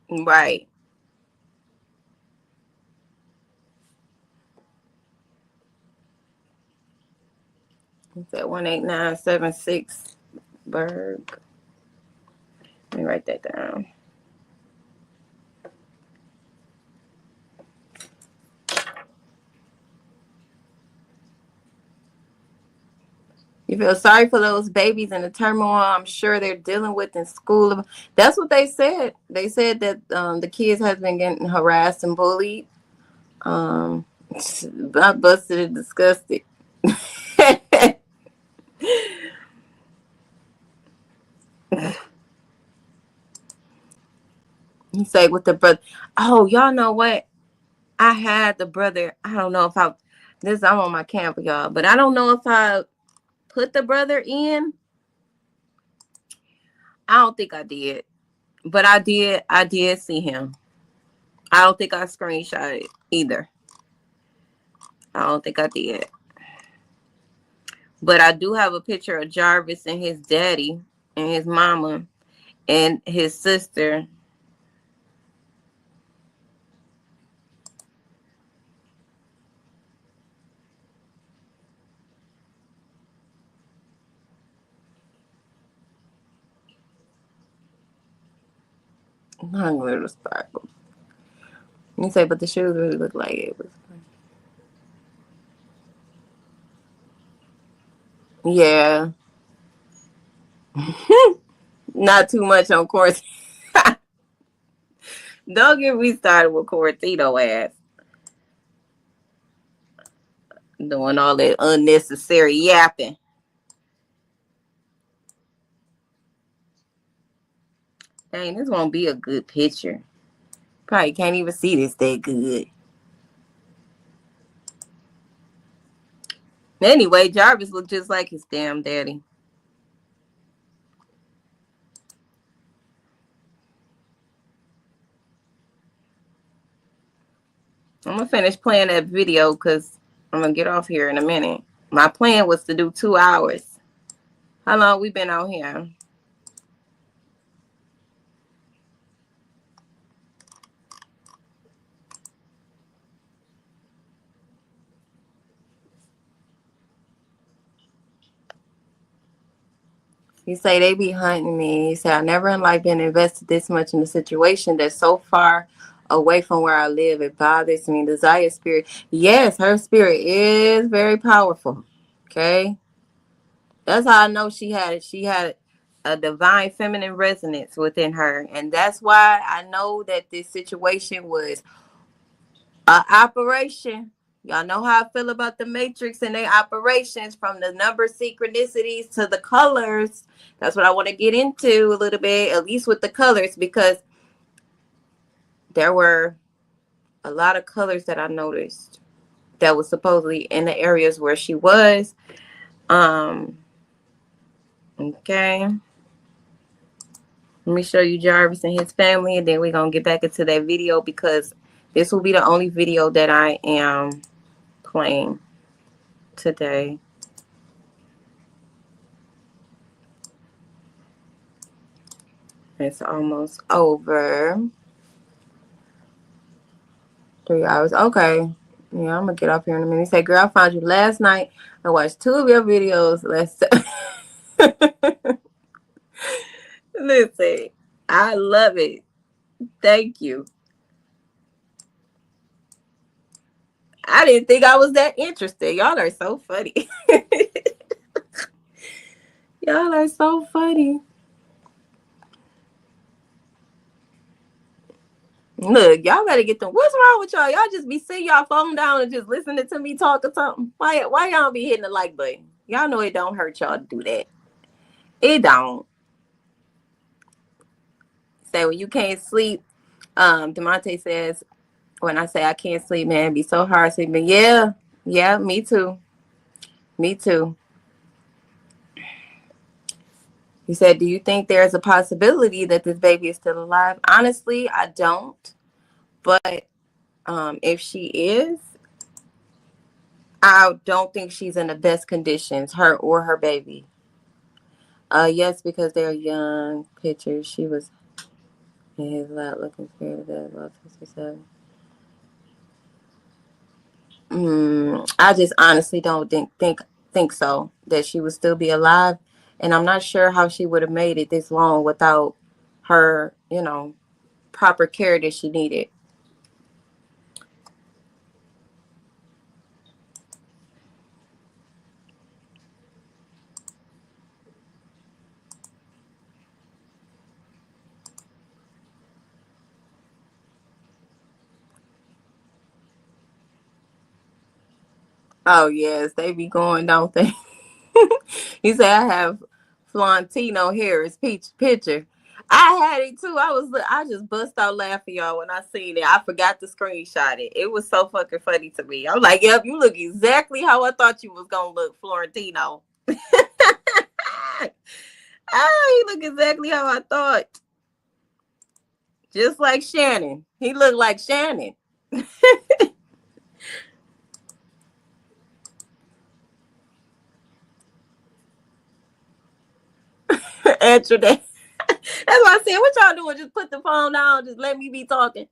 Right. It's at 18976 Berg. Let me write that down. You feel sorry for those babies and the turmoil I'm sure they're dealing with in school. That's what they said. They said that the kids have been getting harassed and bullied. I busted and disgusted. You say with the brother. Oh, y'all know what? I had the brother. I don't know if I'm on my camp, y'all, but I don't know if I put the brother in. I don't think I did, but I did see him. I don't think I screenshot it either. I don't think I did. But I do have a picture of Jarvis and his daddy and his mama and his sister. I'm going to sparkle. You say, but the shoes really look like it was. Yeah. Not too much on course. Don't get me started with Florentino ass. Doing all that unnecessary yapping. Dang, this won't be a good picture. Probably can't even see this that good. Anyway, Jarvis looked just like his damn daddy. I'm going to finish playing that video because I'm going to get off here in a minute. My plan was to do 2 hours. How long we been out here? You say they be hunting me. You say I never in life been invested this much in a situation that's so far away from where I live. It bothers me. Desire spirit. Yes, her spirit is very powerful. Okay. That's how I know she had a divine feminine resonance within her. And that's why I know that this situation was an operation. Y'all know how I feel about the Matrix and their operations, from the number synchronicities to the colors. That's what I want to get into a little bit, at least with the colors, because there were a lot of colors that I noticed. that was supposedly in the areas where she was. Okay. Let me show you Jarvis and his family, and then we're going to get back into that video because this will be the only video that I am playing today. It's almost over. 3 hours. Okay. Yeah, I'm going to get off here in a minute. He said, girl, I found you last night. I watched 2 of your videos. Listen, I love it. Thank you. I didn't think I was that interested. Y'all are so funny. Y'all are so funny. Look, y'all better get them. What's wrong with y'all? Y'all just be sitting y'all phone down and just listening to me talk or something. Why y'all be hitting the like button? Y'all know it don't hurt y'all to do that. It don't. Say when you can't sleep. Demonte says, when I say I can't sleep, man, it be so hard sleeping. Yeah, me too. Me too. He said, do you think there's a possibility that this baby is still alive? Honestly, I don't. But if she is, I don't think she's in the best conditions, her or her baby. Yes, because they're young pictures. She was in his lap looking scared of that about 57. I just honestly don't think so, that she would still be alive. And I'm not sure how she would have made it this long without her, proper care that she needed. Oh, yes, they be going, don't they? He said, I have Florentino here, his picture. I had it too. I just bust out laughing, y'all, when I seen it. I forgot to screenshot it. It was so fucking funny to me. I was like, yep, you look exactly how I thought you was gonna look, Florentino. You look exactly how I thought. Just like Shannon. He looked like Shannon. Answer that. That's why I said, what y'all doing? Just put the phone down. Just let me be talking.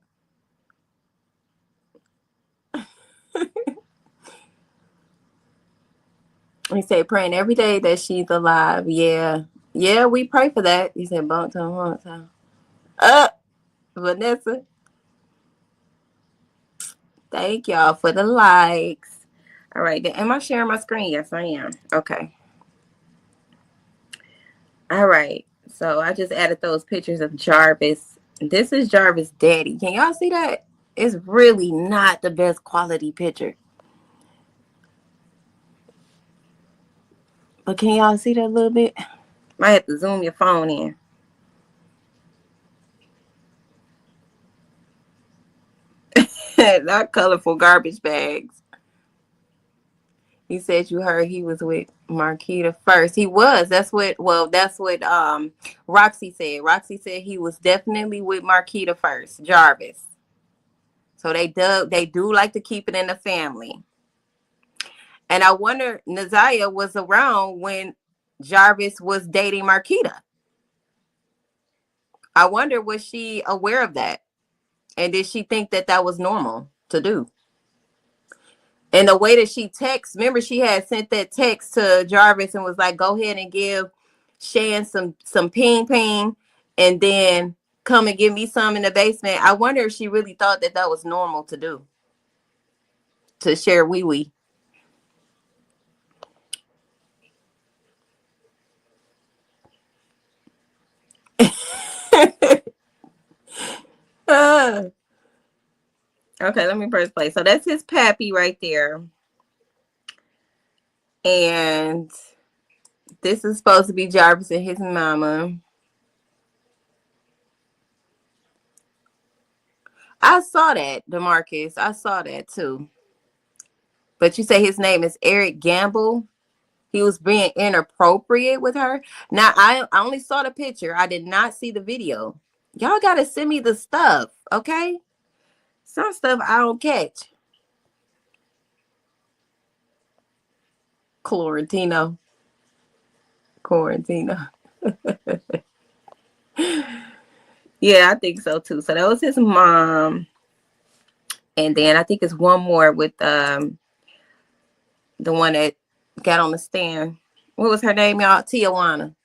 He said, praying every day that she's alive. Yeah. Yeah, we pray for that. He said, bump time. Vanessa. Thank y'all for the likes. All right. Am I sharing my screen? Yes, I am. Okay. All right. So I just added those pictures of Jarvis. This is Jarvis' daddy. Can y'all see that? It's really not the best quality picture. But can y'all see that a little bit? Might have to zoom your phone in. Not colorful garbage bags. He said you heard he was with Marquita first. He was. That's what Roxy said. Roxy said he was definitely with Marquita first, Jarvis. So they do like to keep it in the family. And I wonder, Naziah was around when Jarvis was dating Marquita. I wonder, was she aware of that? And did she think that that was normal to do? And the way that she texts, remember she had sent that text to Jarvis and was like, go ahead and give Shan some ping, and then come and give me some in the basement. I wonder if she really thought that that was normal to do, to share wee. Okay, let me press play. So that's his pappy right there. And this is supposed to be Jarvis and his mama. I saw that, DeMarcus. I saw that too. but you say his name is Eric Gamble. He was being inappropriate with her. Now, I only saw the picture. I did not see the video. Y'all got to send me the stuff, okay? Some stuff I don't catch. Florentino. Yeah, I think so too. So that was his mom. And then I think it's one more with the one that got on the stand. What was her name, y'all? Tijuana.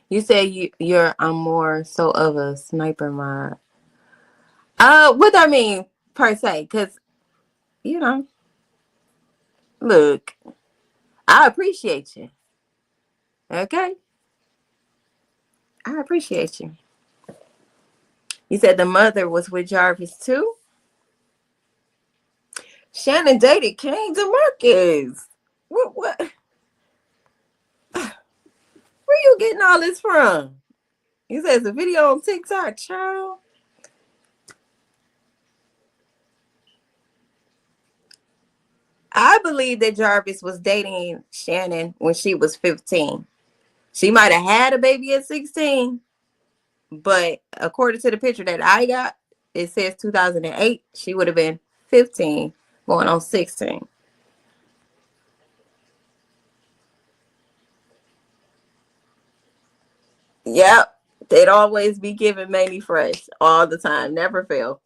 You say you're more so of a sniper mod. What do I mean per se? Because, look, I appreciate you. Okay? I appreciate you. You said the mother was with Jarvis too? Shannon dated King DeMarcus. What? Where you getting all this from? He says a video on TikTok, child. I believe that Jarvis was dating Shannon when she was 15. She might have had a baby at 16, but according to the picture that I got, it says 2008. She would have been 15, going on 16. Yep, they'd always be giving Manny fresh all the time, never fail.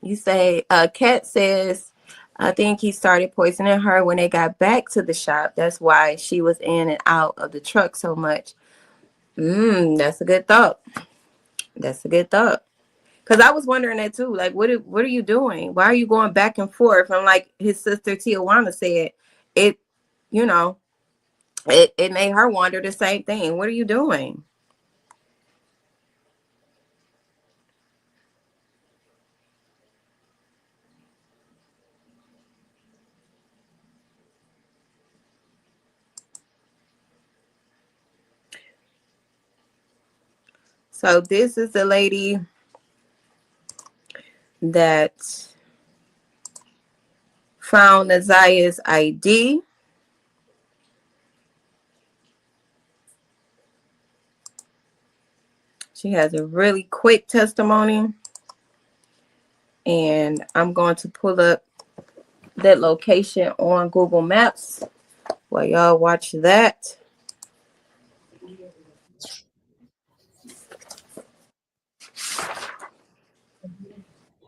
You say, Kat says, I think he started poisoning her when they got back to the shop. That's why she was in and out of the truck so much. That's a good thought. Because I was wondering that too. Like, what are you doing? Why are you going back and forth? And like his sister Tijuana said, it made her wonder the same thing. What are you doing? So this is the lady that found Nazia's ID. She has a really quick testimony. And I'm going to pull up that location on Google Maps while y'all watch that.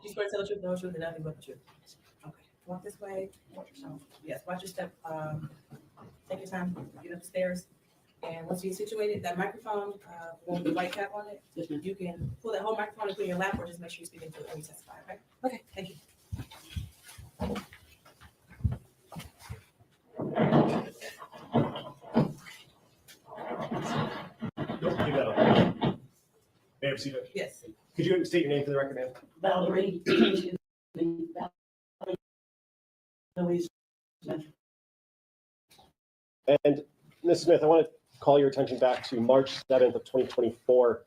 You swear to tell the truth, no truth, and nothing but the truth. Okay. Walk this way. Yes, watch your step. Take your time. Get up the stairs. And once you're situated, that microphone, with the white cap on it, you can pull that whole microphone and put it in your lap, or just make sure you're speaking to it when you testify, okay? Okay, thank you. May I proceed? Yes. Could you state your name for the record, ma'am? Valerie. And Ms. Smith, I want to call your attention back to March 7th of 2024.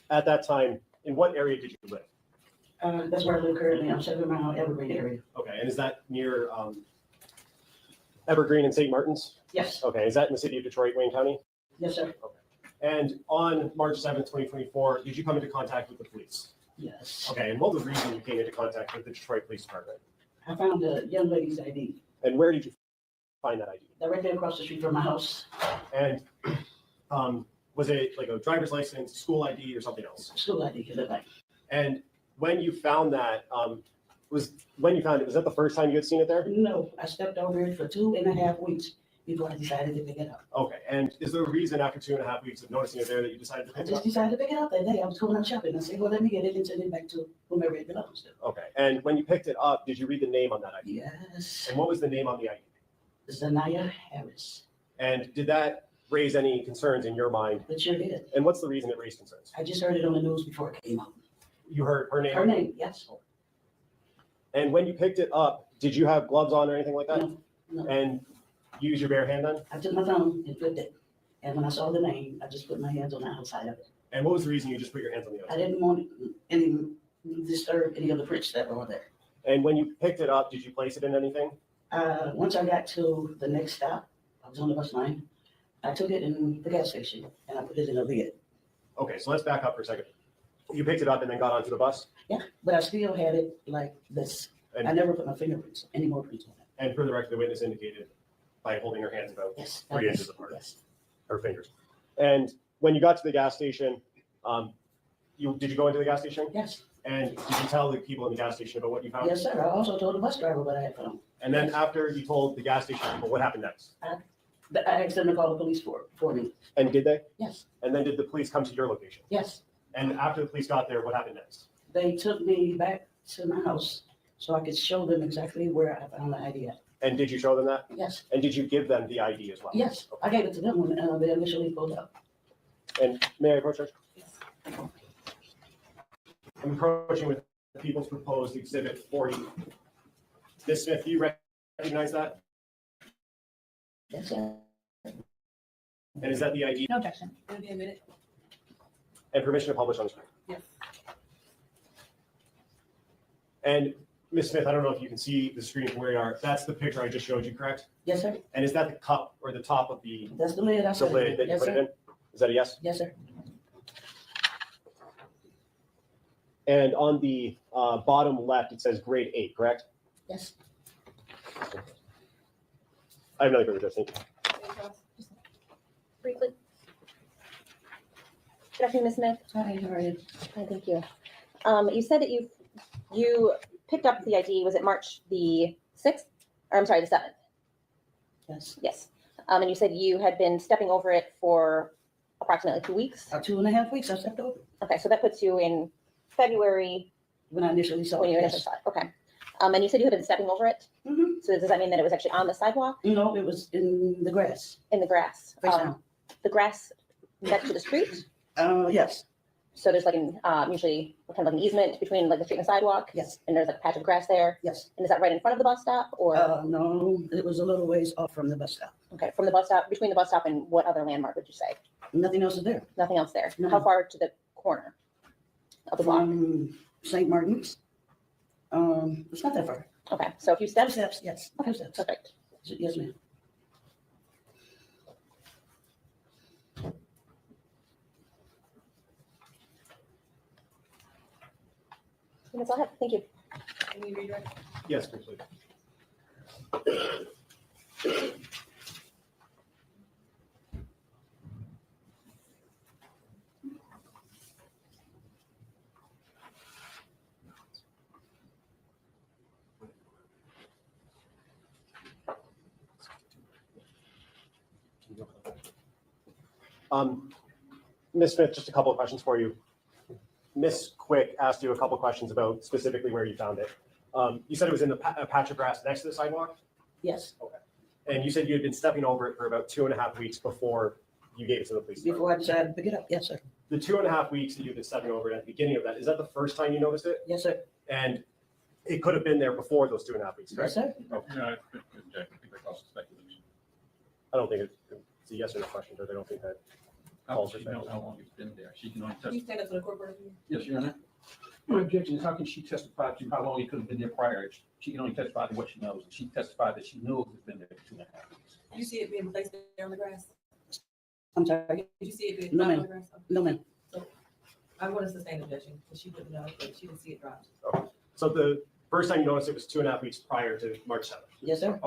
At that time, in what area did you live? That's where I live currently. I'm 7 mile Evergreen area. Okay, and is that near Evergreen and St. Martin's? Yes. Okay, is that in the city of Detroit, Wayne County? Yes, sir. Okay. And on March 7th, 2024, did you come into contact with the police? Yes. Okay, and what was the reason you came into contact with the Detroit Police Department? I found a young lady's ID. And where did you find that ID? Directly across the street from my house. And was it like a driver's license, school ID, or something else? School ID. And when you found that, was that the first time you had seen it there? No, I stepped over it for 2.5 weeks before I decided to pick it up. Okay, and is there a reason after 2.5 weeks of noticing it there that you decided to I pick it just up? decided to pick it up that day. I was going out shopping. I said, well, let me get it and send it back to whomever it belongs to. Okay, and when you picked it up, did you read the name on that ID? Yes. And what was the name on the ID? Zanaya Harris. And did that raise any concerns in your mind? It sure did. And what's the reason it raised concerns? I just heard it on the news before it came out. You heard her name? Her name, yes. And when you picked it up, did you have gloves on or anything like that? No. No. And you use your bare hand then? I took my thumb and flipped it. And when I saw the name, I just put my hands on the outside of it. And what was the reason you just put your hands on the I outside? didn't want any disturb any of the prints that were on there. And when you picked it up, did you place it in anything? Once I got to the next stop, I was on the bus line. I took it in the gas station and I put it in a lid. Okay, so let's back up for a second. You picked it up and then got onto the bus? Yeah, but I still had it like this. I And, never put my fingerprints, any more prints on it. and for the record, the witness indicated by holding her hands about Yes. 3 inches apart, Yes. her fingers. And when you got to the gas station, did you go into the gas station? Yes. And did you tell the people in the gas station about what you found? Yes, sir. I also told the bus driver what I had found. And then after you told the gas station people, what happened next? But I asked them to call the police for me. And did they? Yes. And then did the police come to your location? Yes. And after the police got there, what happened next? They took me back to my house so I could show them exactly where I found the ID at. And did you show them that? Yes. And did you give them the ID as well? Yes. I gave it to them when they initially pulled up. And may I approach her? I'm approaching with People's Proposed Exhibit 40. Ms. Smith, do you recognize that? Yes, sir. And is that the ID No objection. It'll be a minute. and permission to publish on the screen? Yes. And Ms. Smith, I don't know if you can see the screen from where you are. That's the picture I just showed you, correct? Yes, sir. And is that the cup or the top of the That's the lid I said. lid that you Yes, put it sir. in? Is that a yes? Yes, sir. And on the bottom left, it says grade 8, correct? Yes. I have another picture, thank you. Briefly. Good afternoon, Ms. Smith. Hi, how are you? Hi, thank you. You said that you picked up the ID, was it March the 6th? Or I'm sorry, the 7th? Yes. Yes. And you said you had been stepping over it for approximately 2 weeks? 2.5 weeks I stepped over Okay, so that puts you in February when I initially saw when it. you initially saw it. Okay. And you said you had been stepping over it? Mhm. So does that mean that it was actually on the sidewalk, No, it was in the grass. in the grass? Face down. The grass next to the street? Yes, So there's like an, usually kind of like an easement between like the street and the sidewalk? yes, And there's like a patch of grass there? yes. And is that right in front of the bus stop or, No, it was a little ways off from the bus stop. okay, from the bus stop, between the bus stop and what other landmark would you say? Nothing else is there. Nothing else there? No. How far to the corner of the block? From St. Martin's. It's not that far. Okay, so a few Two steps? steps, yes, Okay, 2 steps. perfect. Yes, ma'am. That's all I have. Thank you. Can we redirect? Yes, please. Ms. Smith, just a couple of questions for you. Ms. Quick asked you a couple of questions about specifically where you found it. You said it was in a patch of grass next to the sidewalk, Yes, and you said you had been stepping over it for about 2.5 weeks before you gave it to the police department. before I decided to pick it up. Yes, sir. The 2.5 weeks that you've been stepping over it at the beginning of that, is that the first time you noticed it? Yes, sir. And it could have been there before those 2.5 weeks, Yes, correct? sir. No, I think that's speculation. I don't think it's a yes or no question, but I don't think that. How she knows how long it's been there? She can only Can you testify. stand up to the corporate? Yes, Your Honor. My objection is how can she testify to how long it could have been there prior? She can only testify to what she knows. She testified that she knows it's been there for 2.5 weeks. You see it being placed there on the grass? I'm sorry. Did you see it being No, dropped on ma'am. the grass? No, ma'am. I want to sustain objection, because she didn't know, but she didn't see it dropped. So the first time you noticed it was 2.5 weeks prior to March 7th. Yes, sir.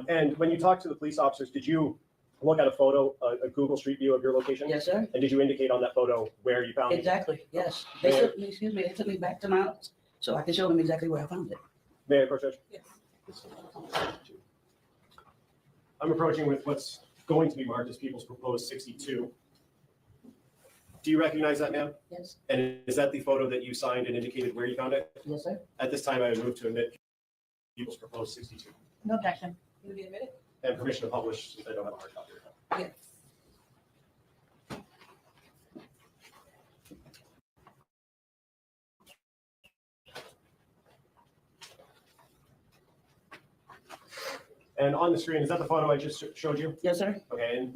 And when you talked to the police officers, did you look at a photo, a Google Street View of your location? Yes, sir. And did you indicate on that photo where you found it? Exactly, yes. May I- They took me back to my house so I could show them exactly where I found it. May I approach, Judge? Yes. I'm approaching with what's going to be marked as People's Proposed 62. Do you recognize that, ma'am? Yes, And is that the photo that you signed and indicated where you found it? yes, sir. At this time, I would move to admit People's Proposed 62 No objection. It'll be a minute? and permission to publish since I don't have a hard copy of it. Yes. And on the screen, is that the photo I just showed you? Yes, sir. Okay, and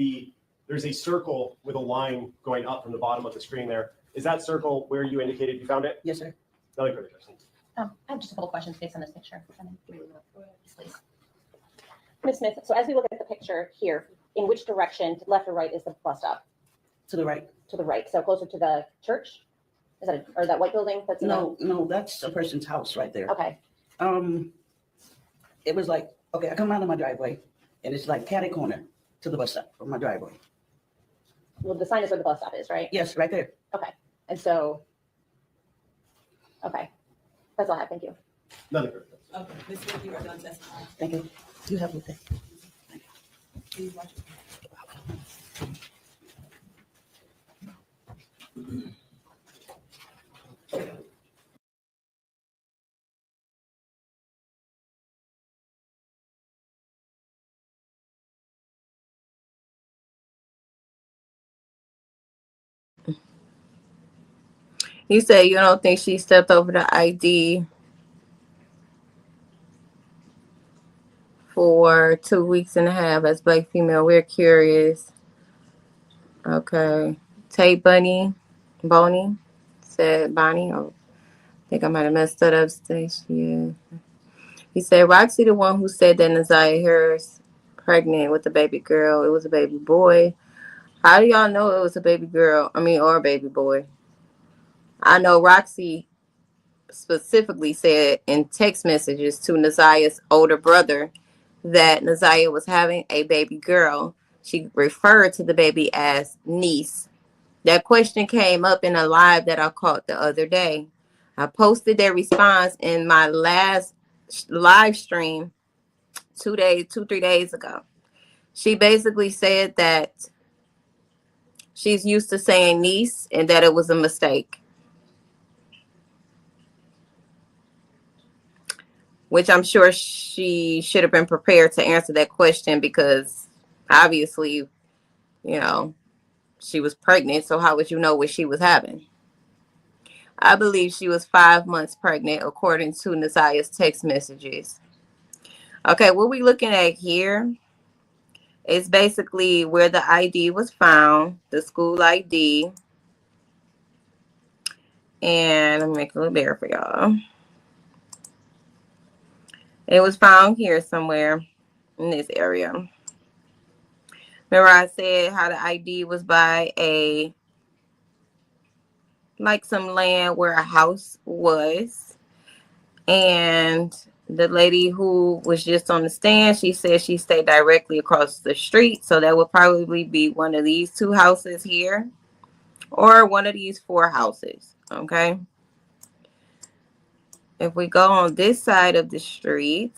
there's a circle with a line going up from the bottom of the screen there. Is that circle where you indicated you found it? Yes, sir. Nothing further, Justin. I have just a couple questions based on this picture. Please. Ms. Smith, so as we look at the picture here, in which direction, left or right, is the bus stop? To the right. To the right, so closer to the church? Is that, or that white building that's in No, no, that's a person's house right there. the? Okay, It was like, okay, I come out of my driveway and it's like catty corner to the bus stop from my driveway. well, the sign is where the bus stop is, right? Yes, right there. And so, okay, that's all I have, thank you. Nothing further. Okay, Ms. Smith, you are done testifying. Thank you. You have a good day. Please watch. You say you don't think she stepped over the ID for 2 weeks and a half as black female. We're curious. Okay. Tate Bonnie said Bonnie. Oh, I think I might have messed that up. Yeah. He said Roxy, the one who said that Naziah Harris pregnant with a baby girl. It was a baby boy. How do y'all know it was a baby girl? Or a baby boy? I know Roxy specifically said in text messages to Naziah's older brother that Naziah was having a baby girl. She referred to the baby as niece. That question came up in a live that I caught the other day. I posted their response in my last live stream 3 days ago. She basically said that she's used to saying niece and that it was a mistake. Which I'm sure she should have been prepared to answer that question because obviously, she was pregnant. So how would you know what she was having? I believe she was 5 months pregnant, according to Naziah's text messages. Okay, what we looking at here is basically where the ID was found, the school ID. And let me make it a little bigger for y'all. It was found here somewhere in this area. Remember I said how the ID was by some land where a house was. And the lady who was just on the stand, she said she stayed directly across the street. So that would probably be one of these 2 houses here or one of these 4 houses. Okay. If we go on this side of the street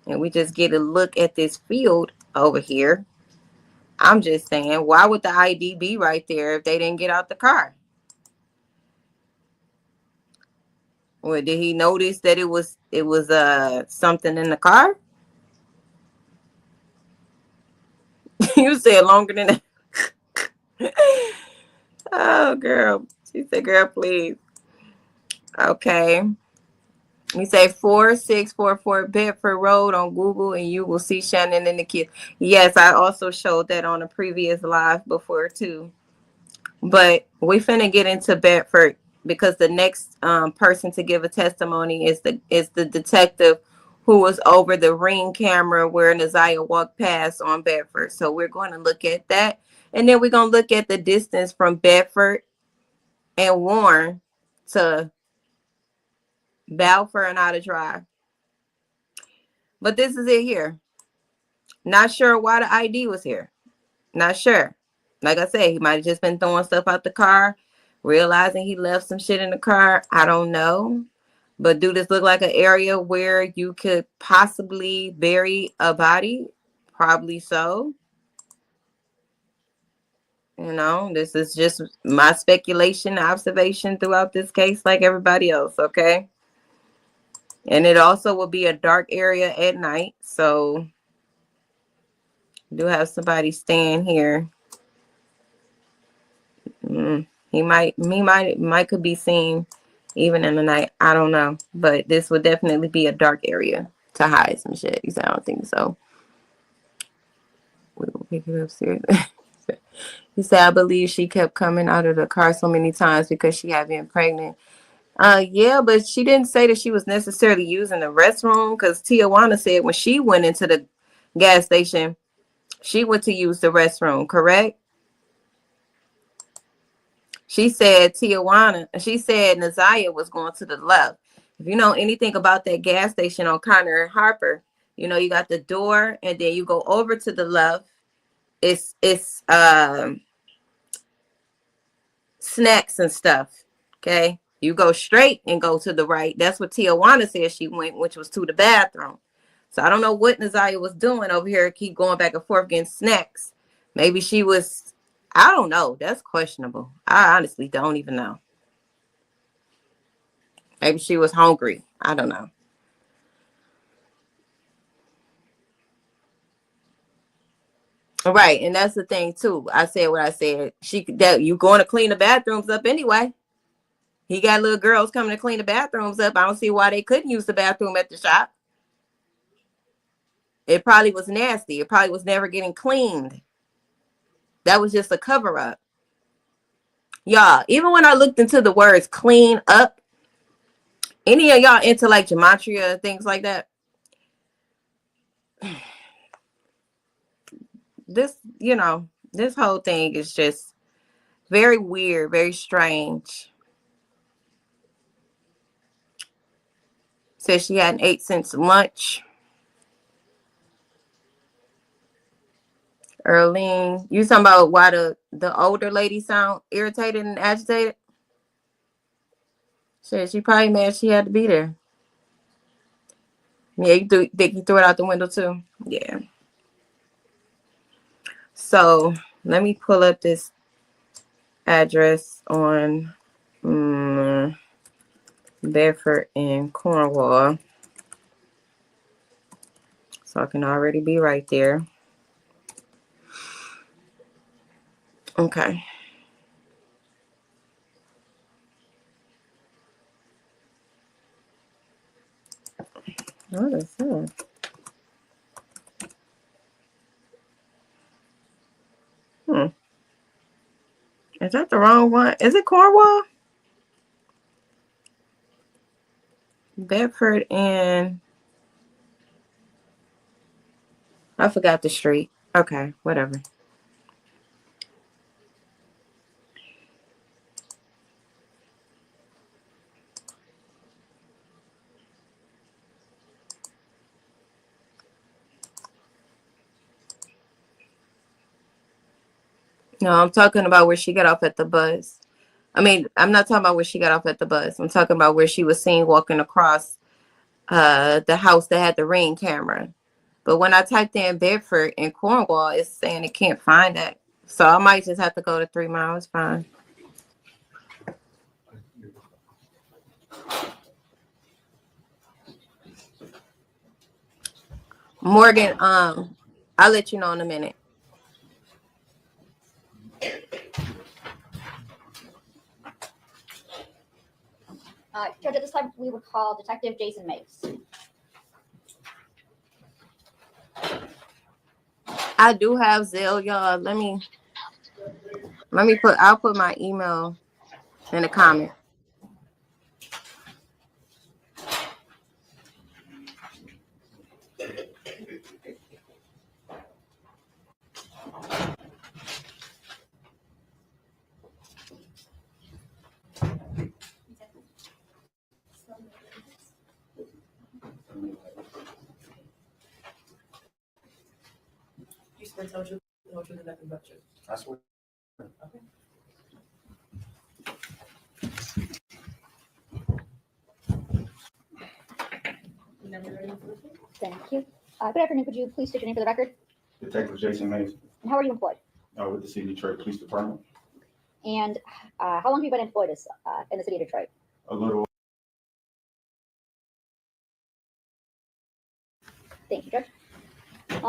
and we just get a look at this field over here, I'm just saying, why would the ID be right there if they didn't get out the car? Or did he notice that it was something in the car? You said longer than that. Oh, girl. She said, girl, please. Okay. You say 4644 Bedford Road on Google and you will see Shannon and the kids. Yes, I also showed that on a previous live before too. But we finna get into Bedford because the next person to give a testimony is the detective who was over the ring camera where Naziah walked past on Bedford. So we're going to look at that. And then we're going to look at the distance from Bedford and Warren to Balfour and Outer Drive. But this is it here. Not sure why the ID was here. Not sure. Like I said, he might have just been throwing stuff out the car, realizing he left some shit in the car. I don't know. But do this look like an area where you could possibly bury a body? Probably so. This is just my speculation, observation throughout this case, like everybody else, okay? And it also will be a dark area at night, so do have somebody staying here. He might could be seen even in the night. I don't know, but this would definitely be a dark area to hide some shit. I don't think so. We will pick it up seriously. He said, I believe she kept coming out of the car so many times because she had been pregnant. Yeah, but she didn't say that she was necessarily using the restroom, because Tijuana said when she went into the gas station, she went to use the restroom, correct? She said she said Naziah was going to the left. If you know anything about that gas station on Connor and Harper, you know, you got the door and then you go over to the left. It's snacks and stuff. Okay. You go straight and go to the right. That's what Tijuana said she went, which was to the bathroom. So I don't know what Naziah was doing over here. Keep going back and forth getting snacks. Maybe she was, I don't know. That's questionable. I honestly don't even know. Maybe she was hungry. I don't know. Right. And that's the thing too. I said what I said. That you going to clean the bathrooms up anyway. He got little girls coming to clean the bathrooms up. I don't see why they couldn't use the bathroom at the shop. It probably was nasty. It probably was never getting cleaned. That was just a cover up. Y'all, even when I looked into the words clean up, any of y'all into like gematria, things like that? This, you know, this whole thing is just very weird, very strange. Says she hadn't ate since lunch. Earlene, you talking about why the older lady sound irritated and agitated? Said she probably mad she had to be there. Yeah, think you threw it out the window too? Yeah. So let me pull up this address on Bedford and Cornwall. So I can already be right there. Okay. What is that? Is that the wrong one? Is it Cornwall? Bedford and I forgot the street. Okay, whatever. No, I'm talking about where she got off at the bus. I mean, I'm not talking about where she got off at the bus. I'm talking about where she was seen walking across the house that had the Ring camera. But when I typed in Bedford and Cornwall, it's saying it can't find that. So I might just have to go to 3 miles. Fine. Morgan, I'll let you know in a minute. Judge, at this time, we would call Detective Jason Mapes. I do have Zelle, y'all. I'll put my email in the comment. You swear told you, no truth and nothing but truth. I swear. Okay. Whenever you're ready for the truth. Thank you. Good afternoon. Could you please state your name for the record? Detective Jason Mays, And how are you employed? with the City of Detroit Police Department. And how long have you been employed as, in the city of Detroit? A little. Thank you, Judge. I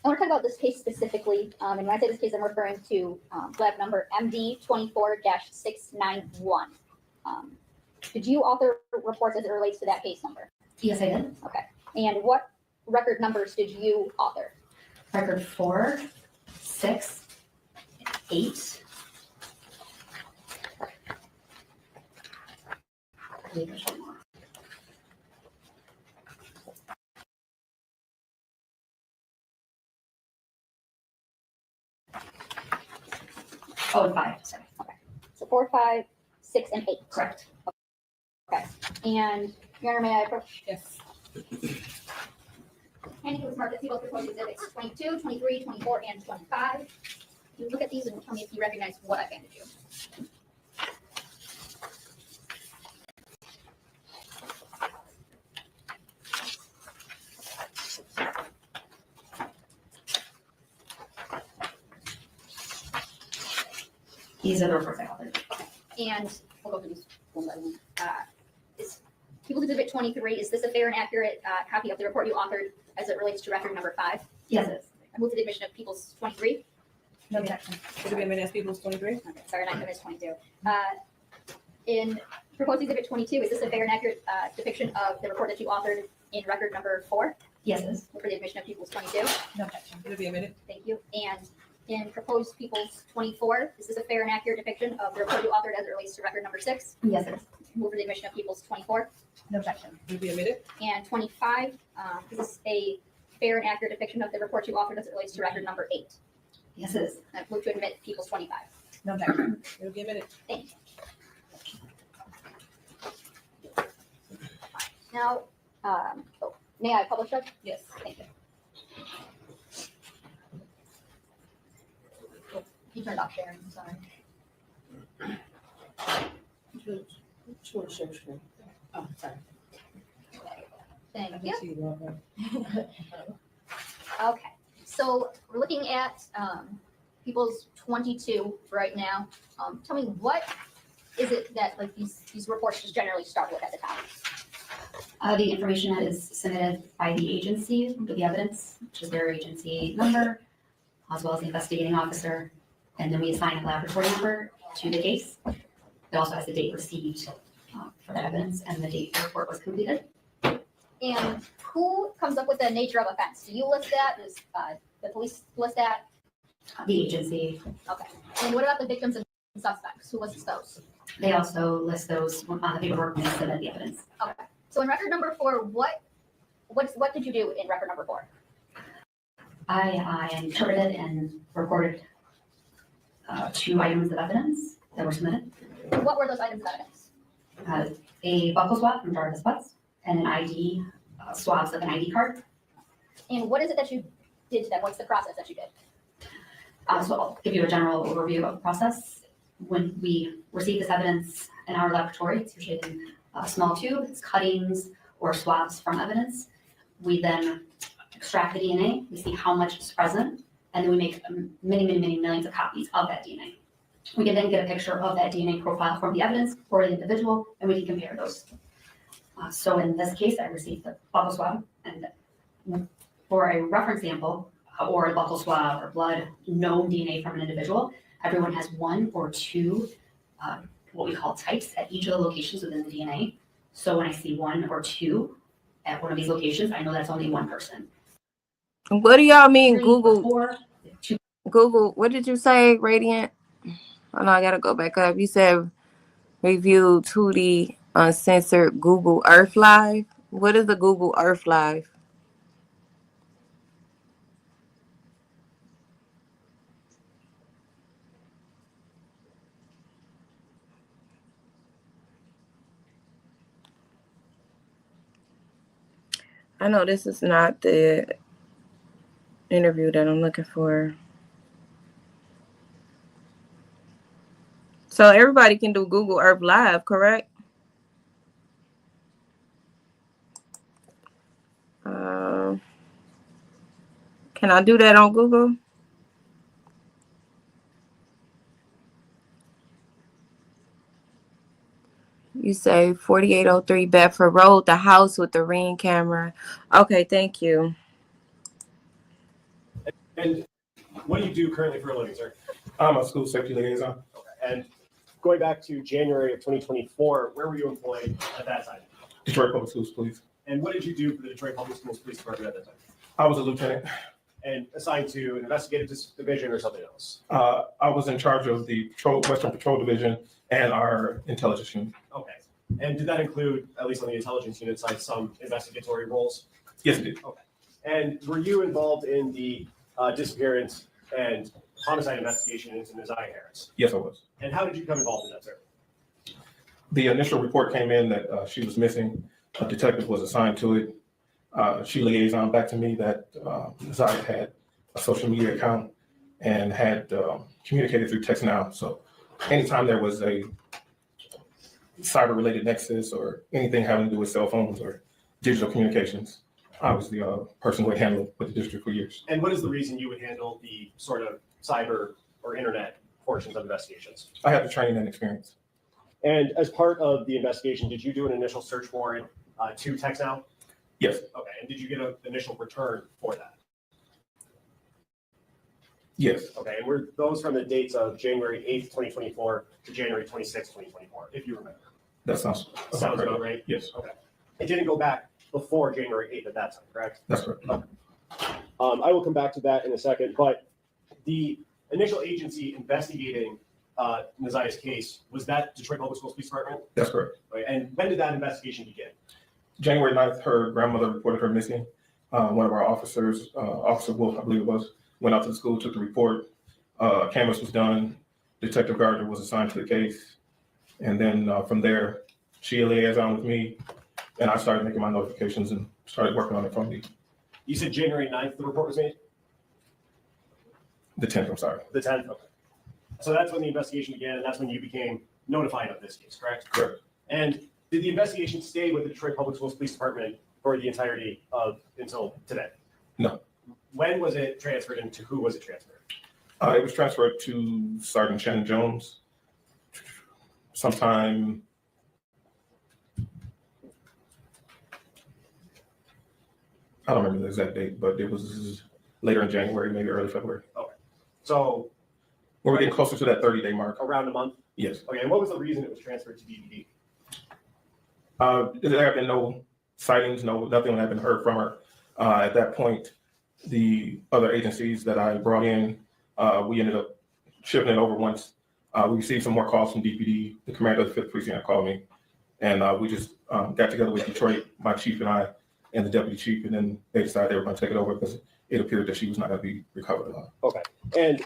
want to talk about this case specifically. And when I say this case, I'm referring to lab number MD 24-691. Did you author reports as it relates to that case number? Yes, I did. Okay. And what record numbers did you author? record 4, 6, 8. I believe there's one more. Oh, and 5, sorry. So 4, 5, 6, and 8. Correct. And Your Honor, may I approach? Yes. And it was marked that Sibyl proposed exhibits 22, 23, 24, and 25. You look at these and tell me if you recognize what I've handed you. These are the reports I authored. And we'll go through these one by one. Is People's Exhibit 23, is this a fair and accurate copy of the report you authored as it relates to record number 5? Yes, it is. I move to the admission of People's 23. No objection. Should it be amended as People's 23? Okay, sorry, not People's 22. In proposed Exhibit 22, is this a fair and accurate depiction of the report that you authored in record number 4? Yes, it is. For the admission of People's 22. No objection. Should it be amended? Thank you. And in proposed People's 24, is this a fair and accurate depiction of the report you authored as it relates to record number 6? Yes, it is. Move for the admission of People's 24. No objection. Should it be amended? And 25, is this a fair and accurate depiction of the report you authored as it relates to record number 8? Yes, it is. I move to admit People's 25. No objection. Should it be amended? Thank you. Now, may I publish that? Yes. Thank you. You turned off sharing, sorry. Sure, screen. Oh, sorry. Thank I you. can see it all right. Okay, so we're looking at People's 22 right now. Tell me, what is it that like these reports just generally start with at the top? The information that is submitted by the agency with the evidence, which is their agency number, as well as the investigating officer, and then we assign a laboratory number to the case. It also has the date received for that evidence and the date the report was completed. And who comes up with the nature of offense? Do you list that? Does the police list that? The agency, Okay. And what about the victims and suspects? Who lists those? they also list those on the paperwork when they submit the evidence. Okay. So in record number 4, what did you do in record number 4? I interpreted and recorded 2 items of evidence that were submitted. What were those items of evidence? A buckle swab from Jarvis Butts and an ID, swabs of an ID card. And what is it that you did to them? What's the process that you did? So I'll give you a general overview of the process. When we receive this evidence in our laboratory, it's usually in a small tube, it's cuttings or swabs from evidence. We then extract the DNA, we see how much is present, and then we make many millions of copies of that DNA. We can then get a picture of that DNA profile from the evidence for the individual, and we can compare those. So in this case, I received the buccal swab, and for a reference sample, or a buccal swab or blood, known DNA from an individual, everyone has 1 or 2 what we call types at each of the locations within the DNA. So when I see 1 or 2 at one of these locations, I know that's only one person. What do y'all mean, 3 Google? or 4, 2. Google, what did you say, Radiant? Oh no, I gotta go back up. You said review 2D uncensored Google Earth Live. What is the Google Earth Live? I know this is not the interview that I'm looking for. So everybody can do Google Earth Live, correct? Can I do that on Google? You say 4803 Bedford Road, the house with the Ring camera. Okay, thank you. And what do you do currently for a living, sir? I'm a school safety liaison. And going back to January of 2024, where were you employed at that time? Detroit Public Schools Police. And what did you do for the Detroit Public Schools Police Department at that time? I was a lieutenant. And assigned to an investigative division or something else? I was in charge of the Western Patrol Division and our intelligence unit. Okay. And did that include, at least on the intelligence unit side, some investigatory roles? Yes, it did. Okay. And were you involved in the disappearance and homicide investigation into Neziah Harris? Yes, I was. And how did you become involved in that, sir? The initial report came in that she was missing. A detective was assigned to it. She liaisoned back to me that Neziah had a social media account and had communicated through text now. So anytime there was a cyber-related nexus or anything having to do with cell phones or digital communications, I was the person who would handle it with the district for years. And what is the reason you would handle the sort of cyber or internet portions of investigations? I had the training and experience. And as part of the investigation, did you do an initial search warrant to TextNow? Yes. Okay. And did you get an initial return for that? Yes. Okay. And were those from the dates of January 8th, 2024 to January 26th, 2024, if you remember? That sounds About right? Yes. Okay. It didn't go back before January 8th at that time, correct? That's correct. I will come back to that in a second, but the initial agency investigating Neziah's case, was that Detroit Public Schools Police Department? That's correct. Right. And when did that investigation begin? January 9th, her grandmother reported her missing. One of our officers, Officer Wolf, I believe it was, went out to the school, took the report. Canvas was done. Detective Gardner was assigned to the case. And then from there, she liaisoned with me, and I started making my notifications and started working on it from You said January 9th the report was made? the 10th, I'm sorry. The 10th? Okay. So that's when the investigation began, and that's when you became notified of this case, correct? Correct. And did the investigation stay with the Detroit Public Schools Police Department for the entirety of until today? No. When was it transferred and to who was it transferred? It was transferred to Sergeant Shannon Jones sometime I don't remember the exact date, but it was later in January, maybe early February. Okay. So We're getting closer to that 30-day mark. around a month? Yes. Okay. And what was the reason it was transferred to DPD? There have been no sightings, nothing had been heard from her. At that point, the other agencies that I brought in, we ended up shifting it over once. We received some more calls from DPD. The commander of the 5th Precinct called me, and we just got together with Detroit, my chief and I, and the deputy chief, and then they decided they were going to take it over because it appeared that she was not going to be recovered alive. Okay. And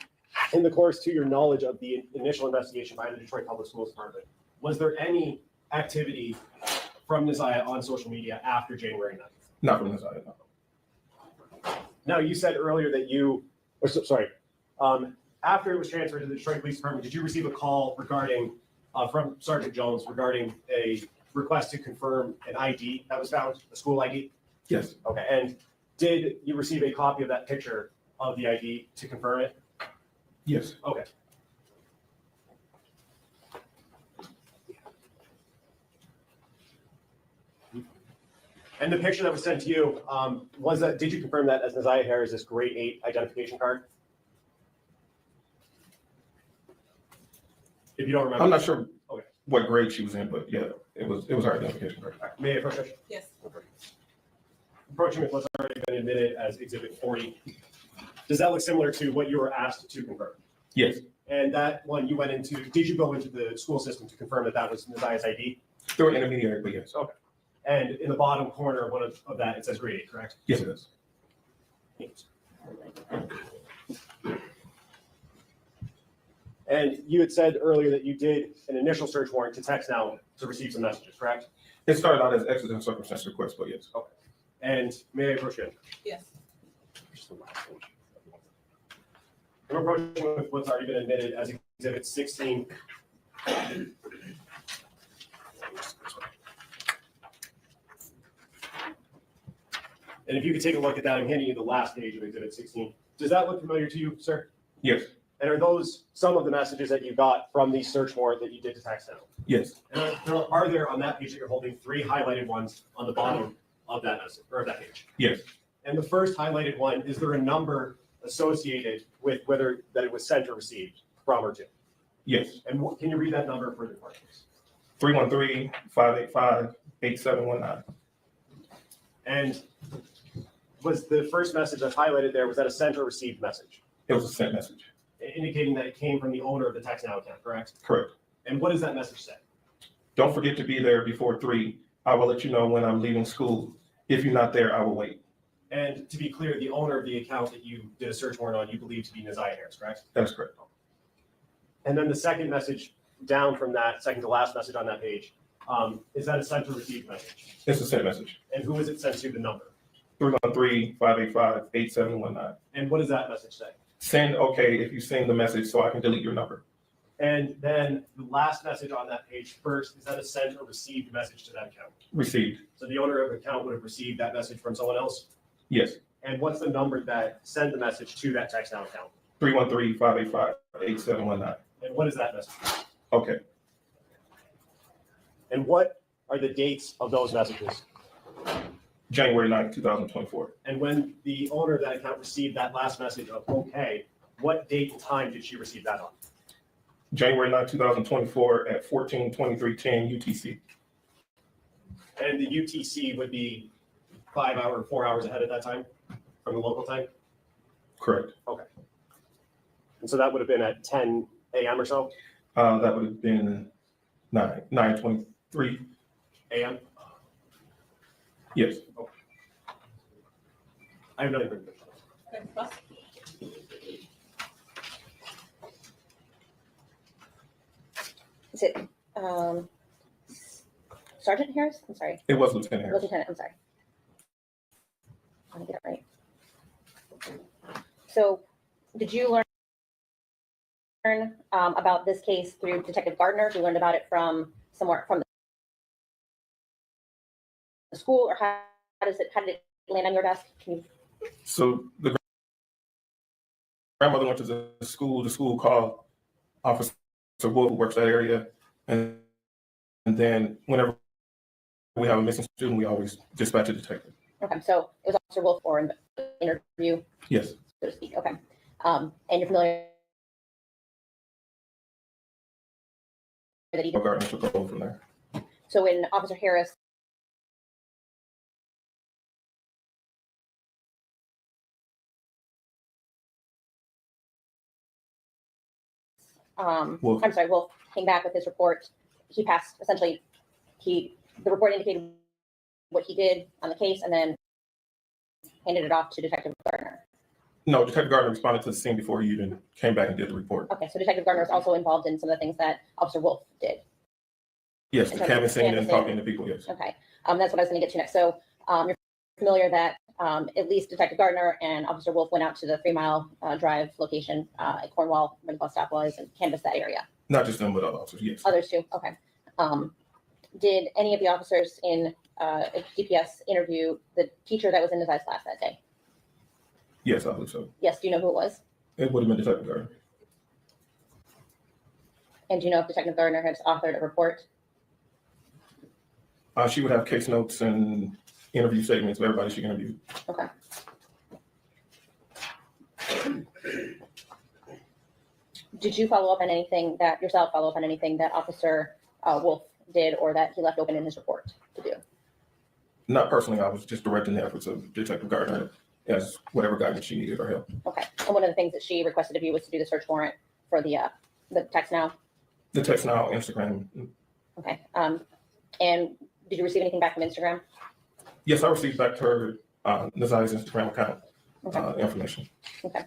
in the course, to your knowledge of the initial investigation by the Detroit Public Schools Department, was there any activity from Neziah on social media after January 9th? Not from this side, no. Now, you said earlier that after it was transferred to the Detroit Police Department, did you receive a call regarding, from Sergeant Jones regarding a request to confirm an ID that was found, a school ID? Yes. Okay. And did you receive a copy of that picture of the ID to confirm it? Yes. Okay. And the picture that was sent to you, did you confirm that as Neziah Harris's grade 8 identification card? If you don't remember. I'm not sure Okay. what grade she was in, but yeah, it was her identification card. May I approach it? Yes. Approaching with what's already been admitted as Exhibit 40. Does that look similar to what you were asked to confirm? Yes. And that one you went into, did you go into the school system to confirm that that was Neziah's ID? Through an intermediary, but yes. Okay. And in the bottom corner of one of that, it says grade 8, correct? Yes, it is. And you had said earlier that you did an initial search warrant to TextNow to receive some messages, correct? It started out as exigent circumstance request, but yes. And may I approach you? Yes. I'm approaching with what's already been admitted as Exhibit 16. And if you could take a look at that, I'm handing you the last page of Exhibit 16. Does that look familiar to you, sir? Yes. And are those some of the messages that you got from the search warrant that you did to TextNow? Yes. And are there on that page that you're holding 3 highlighted ones on the bottom of that message or of that page? Yes. And the first highlighted one, is there a number associated with whether that it was sent or received from or to? Yes. And can you read that number for the questions? 313-585-8719. And was the first message that's highlighted there, was that a sent or received message? It was a sent message. Indicating that it came from the owner of the text now account, correct? Correct. And what does that message say? Don't forget to be there before 3. I will let you know when I'm leaving school. If you're not there, I will wait. And to be clear, the owner of the account that you did a search warrant on, you believe to be Neziah Harris, correct? That is correct. And then the second message down from that, second to last message on that page, is that a sent or received message? It's a sent message. And who is it sent to, the number? 313-585-8719. And what does that message say? Send okay if you send the message so I can delete your number. And then the last message on that page first, is that a sent or received message to that account? Received. So the owner of the account would have received that message from someone else? Yes. And what's the number that sent the message to that text now account? 313-585-8719. And what is that message? Okay. And what are the dates of those messages? January 9th, 2024. And when the owner of that account received that last message of okay, what date and time did she receive that on? January 9th, 2024 at 14:23:10 UTC. And the UTC would be 4 hours ahead at that time from the local time? Correct. Okay. And so that would have been at 10 a.m. or so? That would have been 9:23 a.m.? Yes. Okay. I have nothing further. Okay, Russ? Is it Sergeant Harris? I'm sorry. It was Lieutenant Harris. Lieutenant, I'm sorry. I want to get it right. So, did you learn about this case through Detective Gardner? You learned about it from somewhere from the school, or how did it land on your desk? Can you? So the grandmother went to the school called Officer Wolf, who works that area. And then whenever we have a missing student, we always dispatch a detective. Okay, so it was Officer Wolf for an interview, Yes. so to speak. Okay, and you're familiar that he did. Gardner took over from there. So when Officer Harris Wolf. I'm sorry, Wolf came back with his report. He passed, essentially, the report indicated what he did on the case and then handed it off to Detective Gardner. No, Detective Gardner responded to the scene before he even came back and did the report. Okay, so Detective Gardner is also involved in some of the things that Officer Wolf did. Yes, In the terms of canvassing and canvassing. talking to people, yes. Okay, that's what I was going to get to next. So you're familiar that at least Detective Gardner and Officer Wolf went out to the 3 Mile Drive location at Cornwall, where the bus stop was, and canvassed that area. Not just them, but other officers, yes. Others too, okay. Did any of the officers in DPS interview the teacher that was in Neziah's class that day? Yes, I believe so. Yes, do you know who it was? It would have been Detective Gardner. And do you know if Detective Gardner has authored a report? She would have case notes and interview statements of everybody she interviewed. Okay. Did you follow up on anything that Officer Wolf did or that he left open in his report to do? Not personally, I was just directing the efforts of Detective Gardner as whatever guidance she needed or help. Okay. And one of the things that she requested of you was to do the search warrant for the text now? The text now, Instagram. Okay. And did you receive anything back from Instagram? Yes, I received back to her Neziah's Instagram account Okay. information. Okay.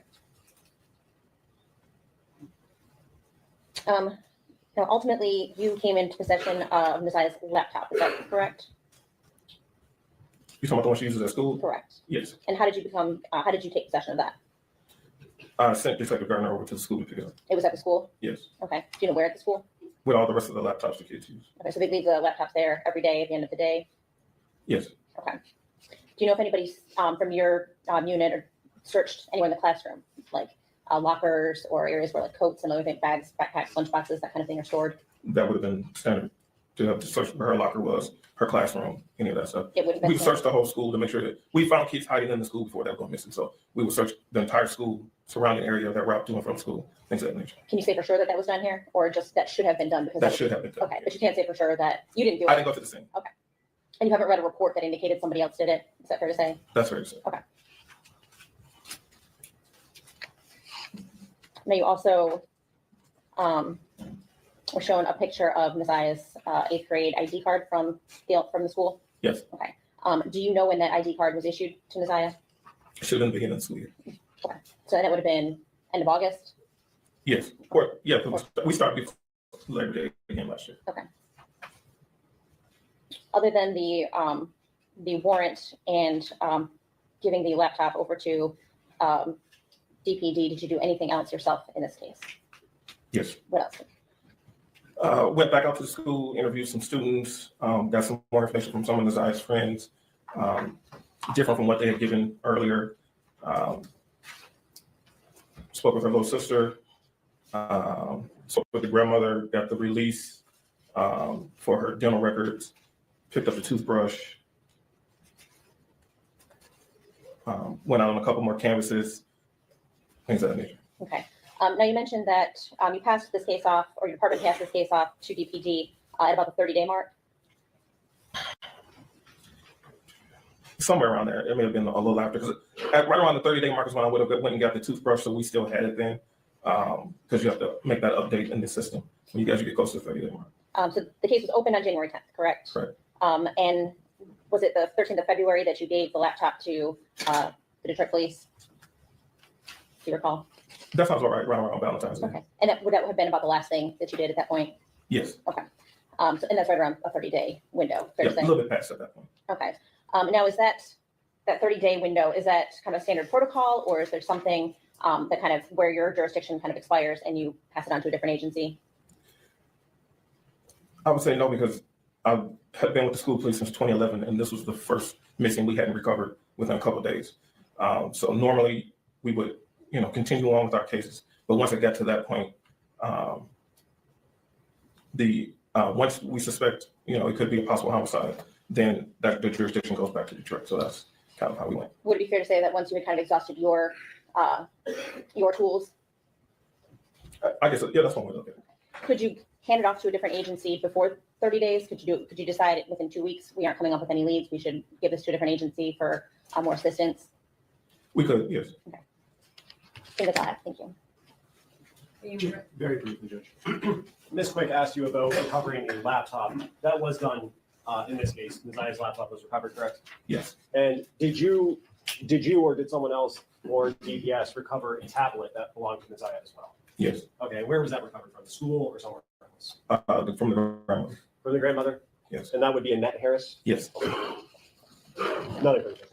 Now, ultimately, you came into possession of Neziah's laptop. Is that correct? You talking about the one she uses at school? Correct. Yes. And how did you take possession of that? I sent Detective Gardner over to the school to pick it up. It was at the school? Yes. Okay. Do you know where at the school? With all the rest of the laptops the kids use. Okay, so they leave the laptops there every day at the end of the day? Yes. Okay. Do you know if anybody's from your unit or searched anywhere in the classroom, like lockers or areas where like coats and other things, bags, backpacks, lunchboxes, that kind of thing are stored? That would have been standard to have to search where her locker was, her classroom, any of that stuff. It would have been. We searched the whole school to make sure that we found kids hiding in the school before they were going missing. So we would search the entire school, surrounding area that route to and from school, things of that nature. Can you say for sure that that was done here, or just that should have been done? Because That should have been done. Okay, but you can't say for sure that you didn't do it. I didn't go to the scene. And you haven't read a report that indicated somebody else did it. Is that fair to say? That's fair to say. Now you also were shown a picture of Messiah's 8th grade ID card from the school. Yes. Okay. Do you know when that ID card was issued to Messiah? Shouldn't be in the school year. So that would have been end of August. Yes. Or, yeah, we started before Labor Day again last year. Other than the warrant and giving the laptop over to DPD, did you do anything else yourself in this case? Yes. What else? Went back out to the school, interviewed some students, got some more information from some of Messiah's friends, different from what they had given earlier. Spoke with her little sister, spoke with the grandmother, got the release for her dental records, picked up the toothbrush, went out on a couple more canvases, things of that nature. Okay. Now you mentioned that you passed this case off, or your department passed this case off to DPD at about the 30-day mark. Somewhere around there. It may have been a little after, because right around the 30-day mark is when I would have went and got the toothbrush, so we still had it then, because you have to make that update in the system when you guys get close to the 30-day mark. So the case was opened on January 10th, correct? Correct. And was it the 13th of February that you gave the laptop to the Detroit Police? Do you recall? That sounds all right, around Valentine's Day. Okay. And would that have been about the last thing that you did at that point? Yes. And that's right around a 30-day window, fair Yeah, to a say? little bit past at that point. Okay. Now, is that 30-day window, is that kind of standard protocol, or is there something that kind of where your jurisdiction kind of expires and you pass it on to a different agency? I would say no, because I had been with the school police since 2011, and this was the first missing we hadn't recovered within a couple of days. So normally we would, continue on with our cases, but once it got to that point, once we suspect, it could be a possible homicide, then the jurisdiction goes back to Detroit. So that's kind of how we went. Would it be fair to say that once you had kind of exhausted your tools, I guess, yeah, that's one way to look at it. could you hand it off to a different agency before 30 days? Could you decide within 2 weeks, we aren't coming up with any leads, we should give this to a different agency for more assistance? We could, yes. I think that's all I have. Thank you. Very briefly, Judge. Ms. Quick asked you about recovering a laptop. That was done in this case. Messiah's laptop was recovered, correct? Yes. And did you or did someone else or DPS recover a tablet that belonged to Messiah as well? Yes. Okay, where was that recovered from? The school or somewhere else? From the grandmother. From the grandmother? Yes. And that would be Annette Harris? Yes. Another question.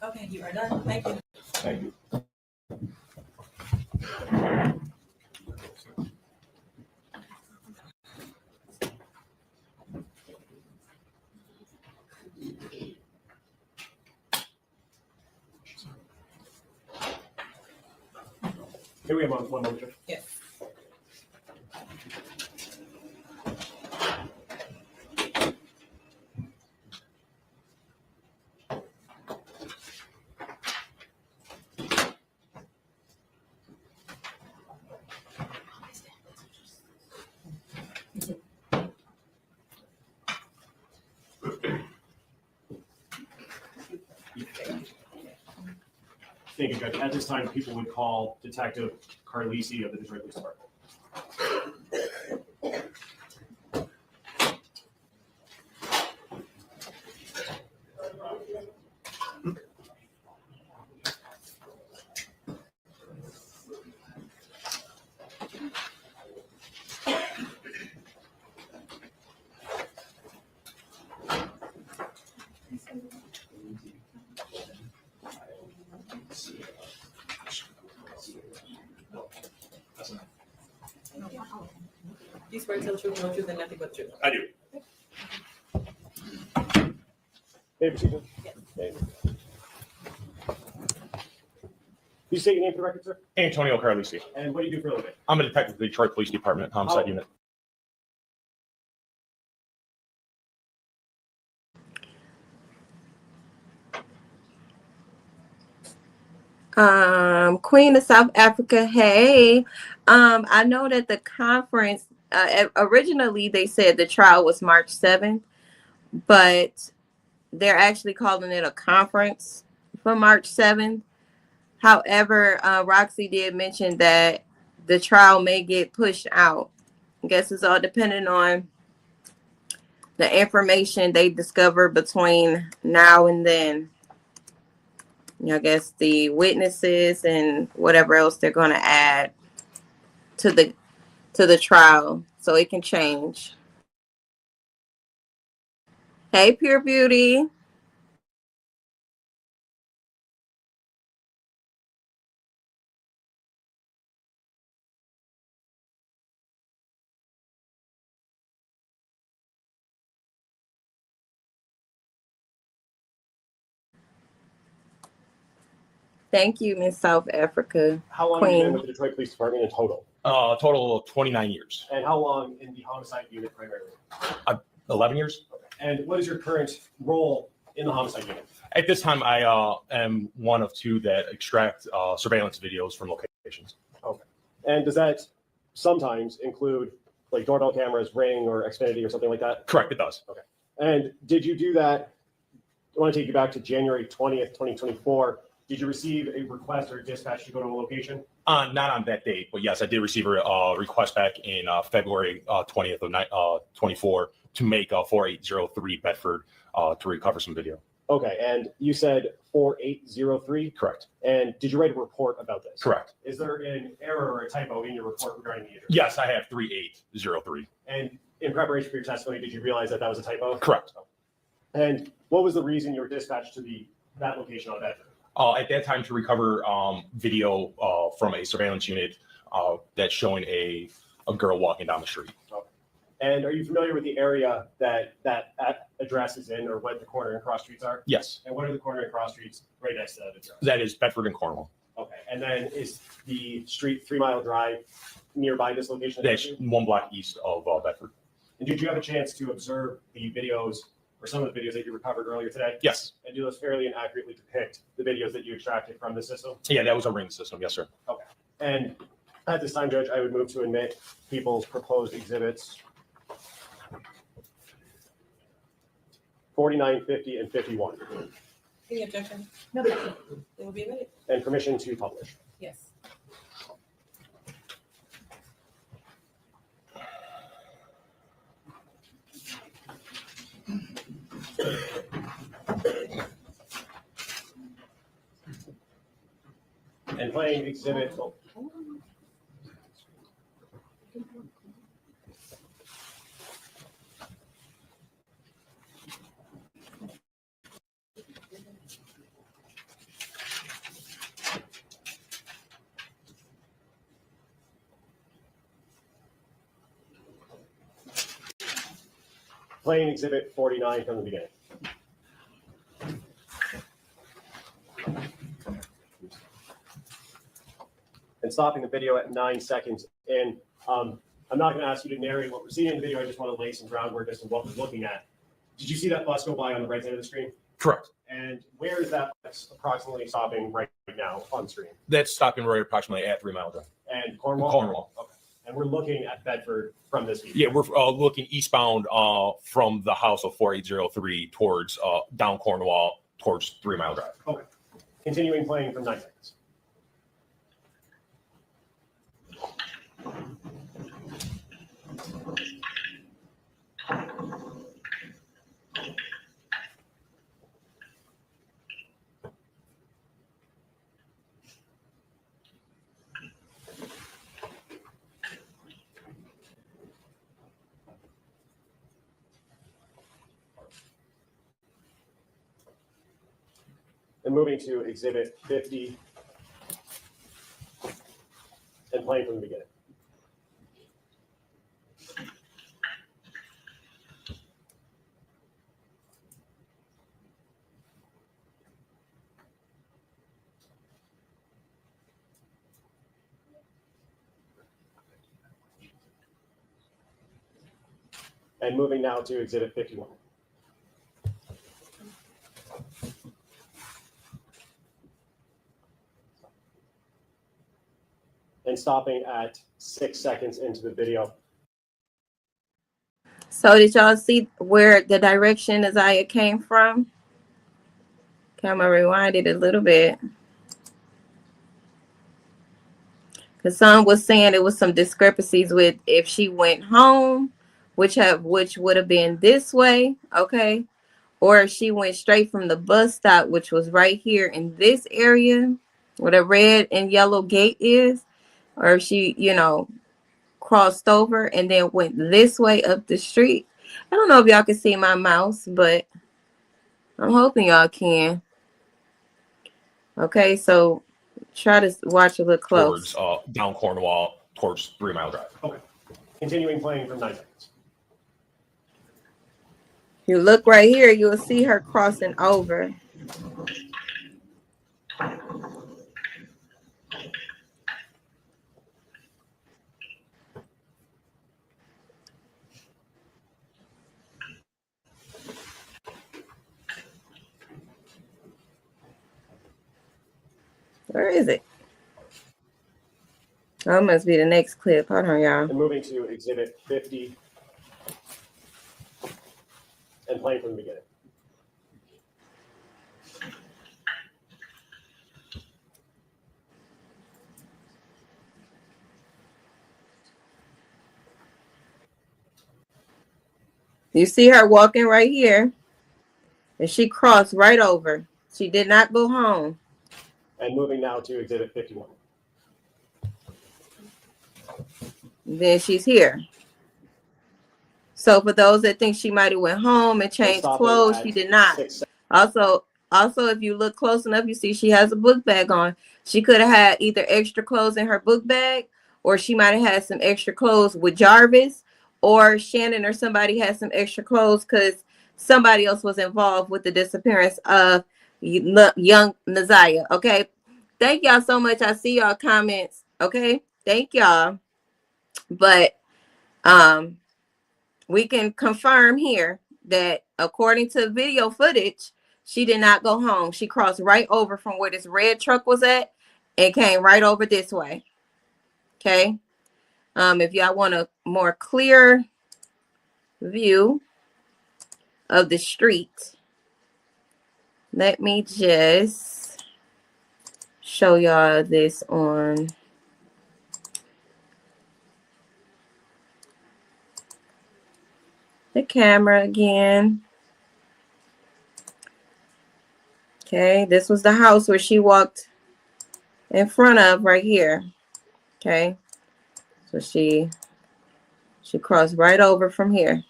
Okay, you are done. Thank you. Thank you. Here we have one moment, Judge. Yes. Thank you, Judge. At this time, people would call Detective Carlisi of the Detroit Police Department. You swear to tell the truth, no truth, and nothing but the truth. I do. May I proceed, Judge? Yes. Thank you. You state your name for the record, sir? Antonio Carlisi. And what do you do for a living? I'm a detective at the Detroit Police Department, homicide unit. Queen of South Africa. Hey, I know that the conference, originally they said the trial was March 7th, but they're actually calling it a conference for March 7th. However, Roxy did mention that the trial may get pushed out. I guess it's all depending on the information they discover between now and then. I guess the witnesses and whatever else they're going to add to the trial, so it can change. Hey, Pure Beauty. Thank you, Miss South Africa. How long have you been Queen. with the Detroit Police Department in total? Total of 29 years, And how long in the homicide unit primarily? 11 years. And what is your current role in the homicide unit? At this time, I am one of two that extract surveillance videos from locations. And does that sometimes include like doorbell cameras, Ring or Xfinity or something like that? Correct, it does. And did you do that? I want to take you back to January 20th, 2024. Did you receive a request or a dispatch to go to a location? Not on that date, but yes, I did receive a request back in February 20th of 24 to make 4803 Bedford to recover some video. Okay, and you said 4803? Correct. And did you write a report about this? Correct. Is there an error or a typo in your report regarding the address? Yes, I have 3803. And in preparation for your testimony, did you realize that that was a typo? Correct. And what was the reason you were dispatched to that location on Bedford? At that time, to recover video from a surveillance unit that's showing a girl walking down the street. And are you familiar with the area that address is in, or what the corner and cross streets are? Yes, And what are the corner and cross streets right next to that address? that is Bedford and Cornwall. Okay, and then is the street 3 Mile Drive nearby this location? That's 1 block east of Bedford. And did you have a chance to observe the videos or some of the videos that you recovered earlier today? Yes. And do those fairly and accurately depict the videos that you extracted from the system? Yeah, that was a Ring system. Yes, sir. And at this time, Judge, I would move to admit people's proposed exhibits 49, 50, and 51, Any objection? No, They will be admitted. and permission to publish. Yes. And playing exhibit. Playing exhibit 49 from the beginning. And stopping the video at 9 seconds in. I'm not going to ask you to narrate what we're seeing in the video. I just want to lay some groundwork as to what we're looking at. Did you see that bus go by on the right side of the screen? Correct. And where is that bus approximately stopping right now on screen? That's stopping right approximately at 3 Mile Drive. And Cornwall? Cornwall. Okay. And we're looking at Bedford from this view. Yeah, we're looking eastbound from the house of 4803 towards down Cornwall towards 3 Mile Drive. Okay. Continuing playing from 9 seconds. And moving to exhibit 50 and playing from the beginning. And moving now to exhibit 51. And stopping at 6 seconds into the video. So did y'all see where the direction Isaiah came from? Okay, I'm gonna rewind it a little bit. Because some was saying it was some discrepancies with if she went home, which would have been this way, okay, or if she went straight from the bus stop, which was right here in this area where the red and yellow gate is, or if she, crossed over and then went this way up the street. I don't know if y'all can see my mouse, but I'm hoping y'all can. Okay, so try to watch a little close. Towards down Cornwall, towards 3 Mile Drive. Okay. Continuing playing for 9 seconds. If you look right here, you'll see her crossing over. Where is it? Oh, it must be the next clip. Hold on, y'all. And moving to exhibit 50 and playing from the beginning. You see her walking right here, and she crossed right over. She did not go home. And moving now to exhibit 51. Then she's here. So for those that think she might have went home and changed Stopping clothes, at she did not. 6 Also, if you look close enough, you see she has a book bag on. She could have had either extra clothes in her book bag, or she might have had some extra clothes with Jarvis, or Shannon or somebody had some extra clothes because somebody else was involved with the disappearance of young Naziah. Okay. Thank y'all so much. I see y'all comments. Okay. Thank y'all. But we can confirm here that according to video footage, she did not go home. She crossed right over from where this red truck was at and came right over this way. Okay. If y'all want a more clear view of the street, let me just show y'all this on the camera again. Okay, this was the house where she walked in front of right here. Okay, so she crossed right over from here,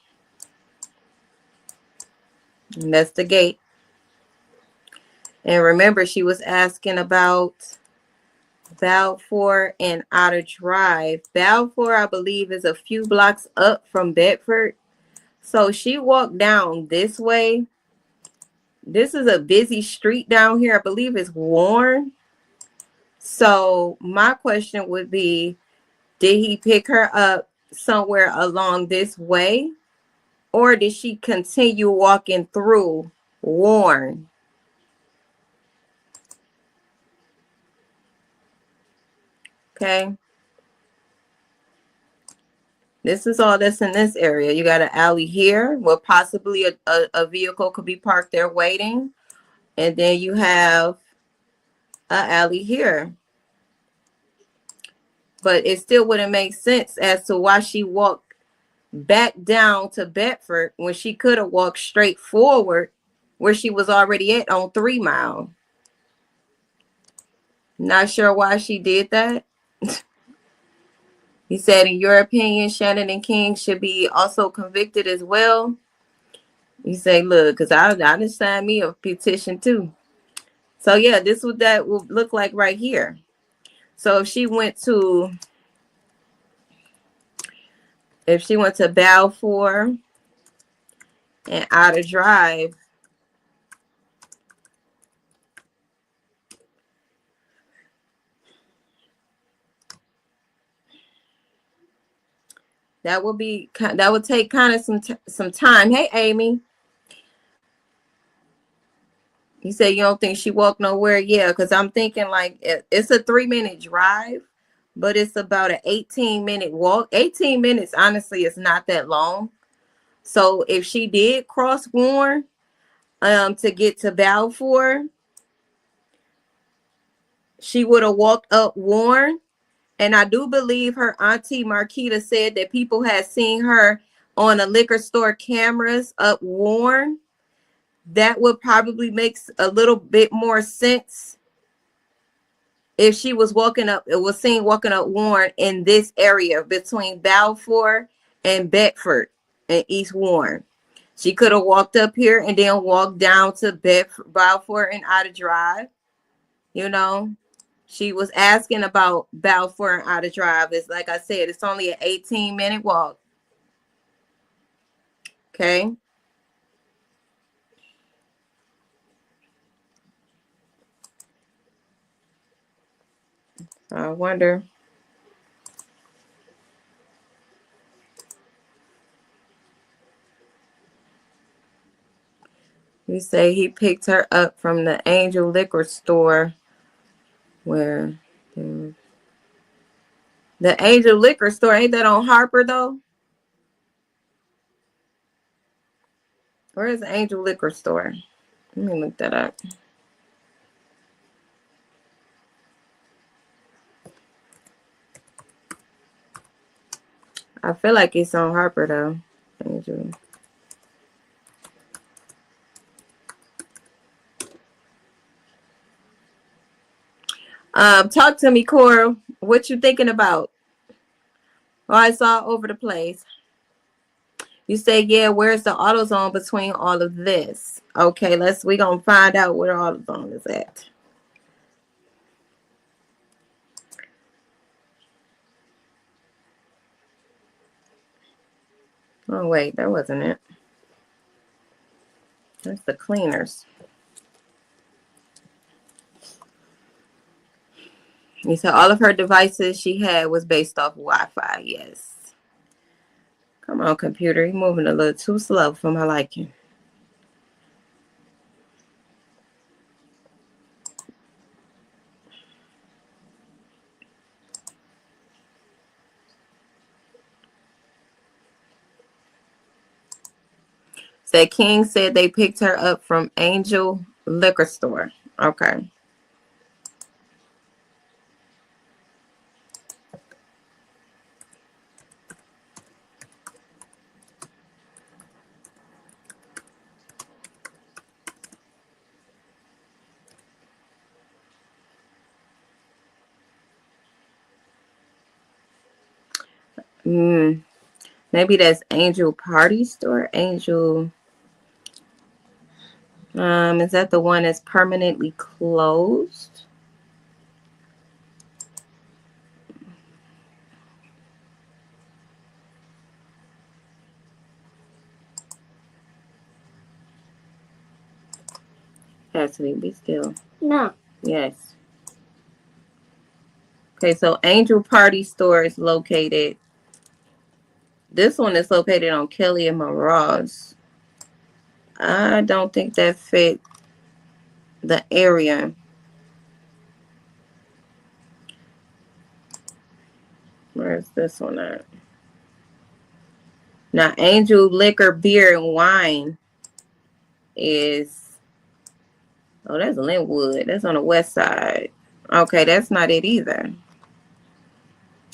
and that's the gate. And remember, she was asking about Balfour and Outer Drive. Balfour, I believe, is a few blocks up from Bedford. So she walked down this way. This is a busy street down here. I believe it's Warren. So my question would be, did he pick her up somewhere along this way? Or did she continue walking through Warren? Okay. This is all that's in this area. You got an alley here where possibly a vehicle could be parked there waiting. And then you have an alley here. But it still wouldn't make sense as to why she walked back down to Bedford when she could have walked straight forward where she was already at on 3 Mile. Not sure why she did that. He said, in your opinion, Shannon and King should be also convicted as well. You say, look, because I just signed me a petition too. So yeah, this would that would look like right here. So if she went to Balfour and Outer Drive, that would take kind of some time. Hey, Amy. You say you don't think she walked nowhere? Yeah, because I'm thinking like it's a 3-minute drive, but it's about an 18-minute walk. 18 minutes, honestly, is not that long. So if she did cross Warren to get to Balfour, she would have walked up Warren And I do believe her auntie Marquita said that people had seen her on a liquor store cameras up Warren. That would probably make a little bit more sense if she was seen walking up Warren in this area between Balfour and Bedford and East Warren. She could have walked up here and then walked down to Balfour and Outer Drive. You know, she was asking about Balfour and Outer Drive. It's like I said, it's only an 18-minute walk. Okay. I wonder. You say he picked her up from the Angel Liquor Store. Where? The Angel Liquor Store, ain't that on Harper though? Where is the Angel Liquor Store? Let me look that up. I feel like it's on Harper though. Angel. Talk to me, Cora. What you thinking about? Oh, I saw over the place. You say, yeah, where's the AutoZone between all of this? Okay, we gonna find out where AutoZone is at. Oh wait, that wasn't it. That's the cleaners. You said all of her devices she had was based off Wi-Fi. Yes. Come on, computer. You're moving a little too slow for my liking. Said King said they picked her up from Angel Liquor Store. Okay. Maybe that's Angel Party Store. Angel. Is that the one that's permanently closed? Actually, be still. No. Yes. Okay, so Angel Party Store is located. This one is located on Kelly and Moroz. I don't think that fit the area. Where's this one at? Now, Angel Liquor, Beer, and Wine is... Oh, that's Linwood. That's on the west side. Okay, that's not it either.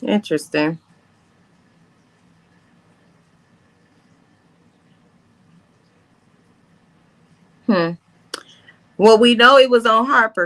Interesting. Well, we know it was on Harper.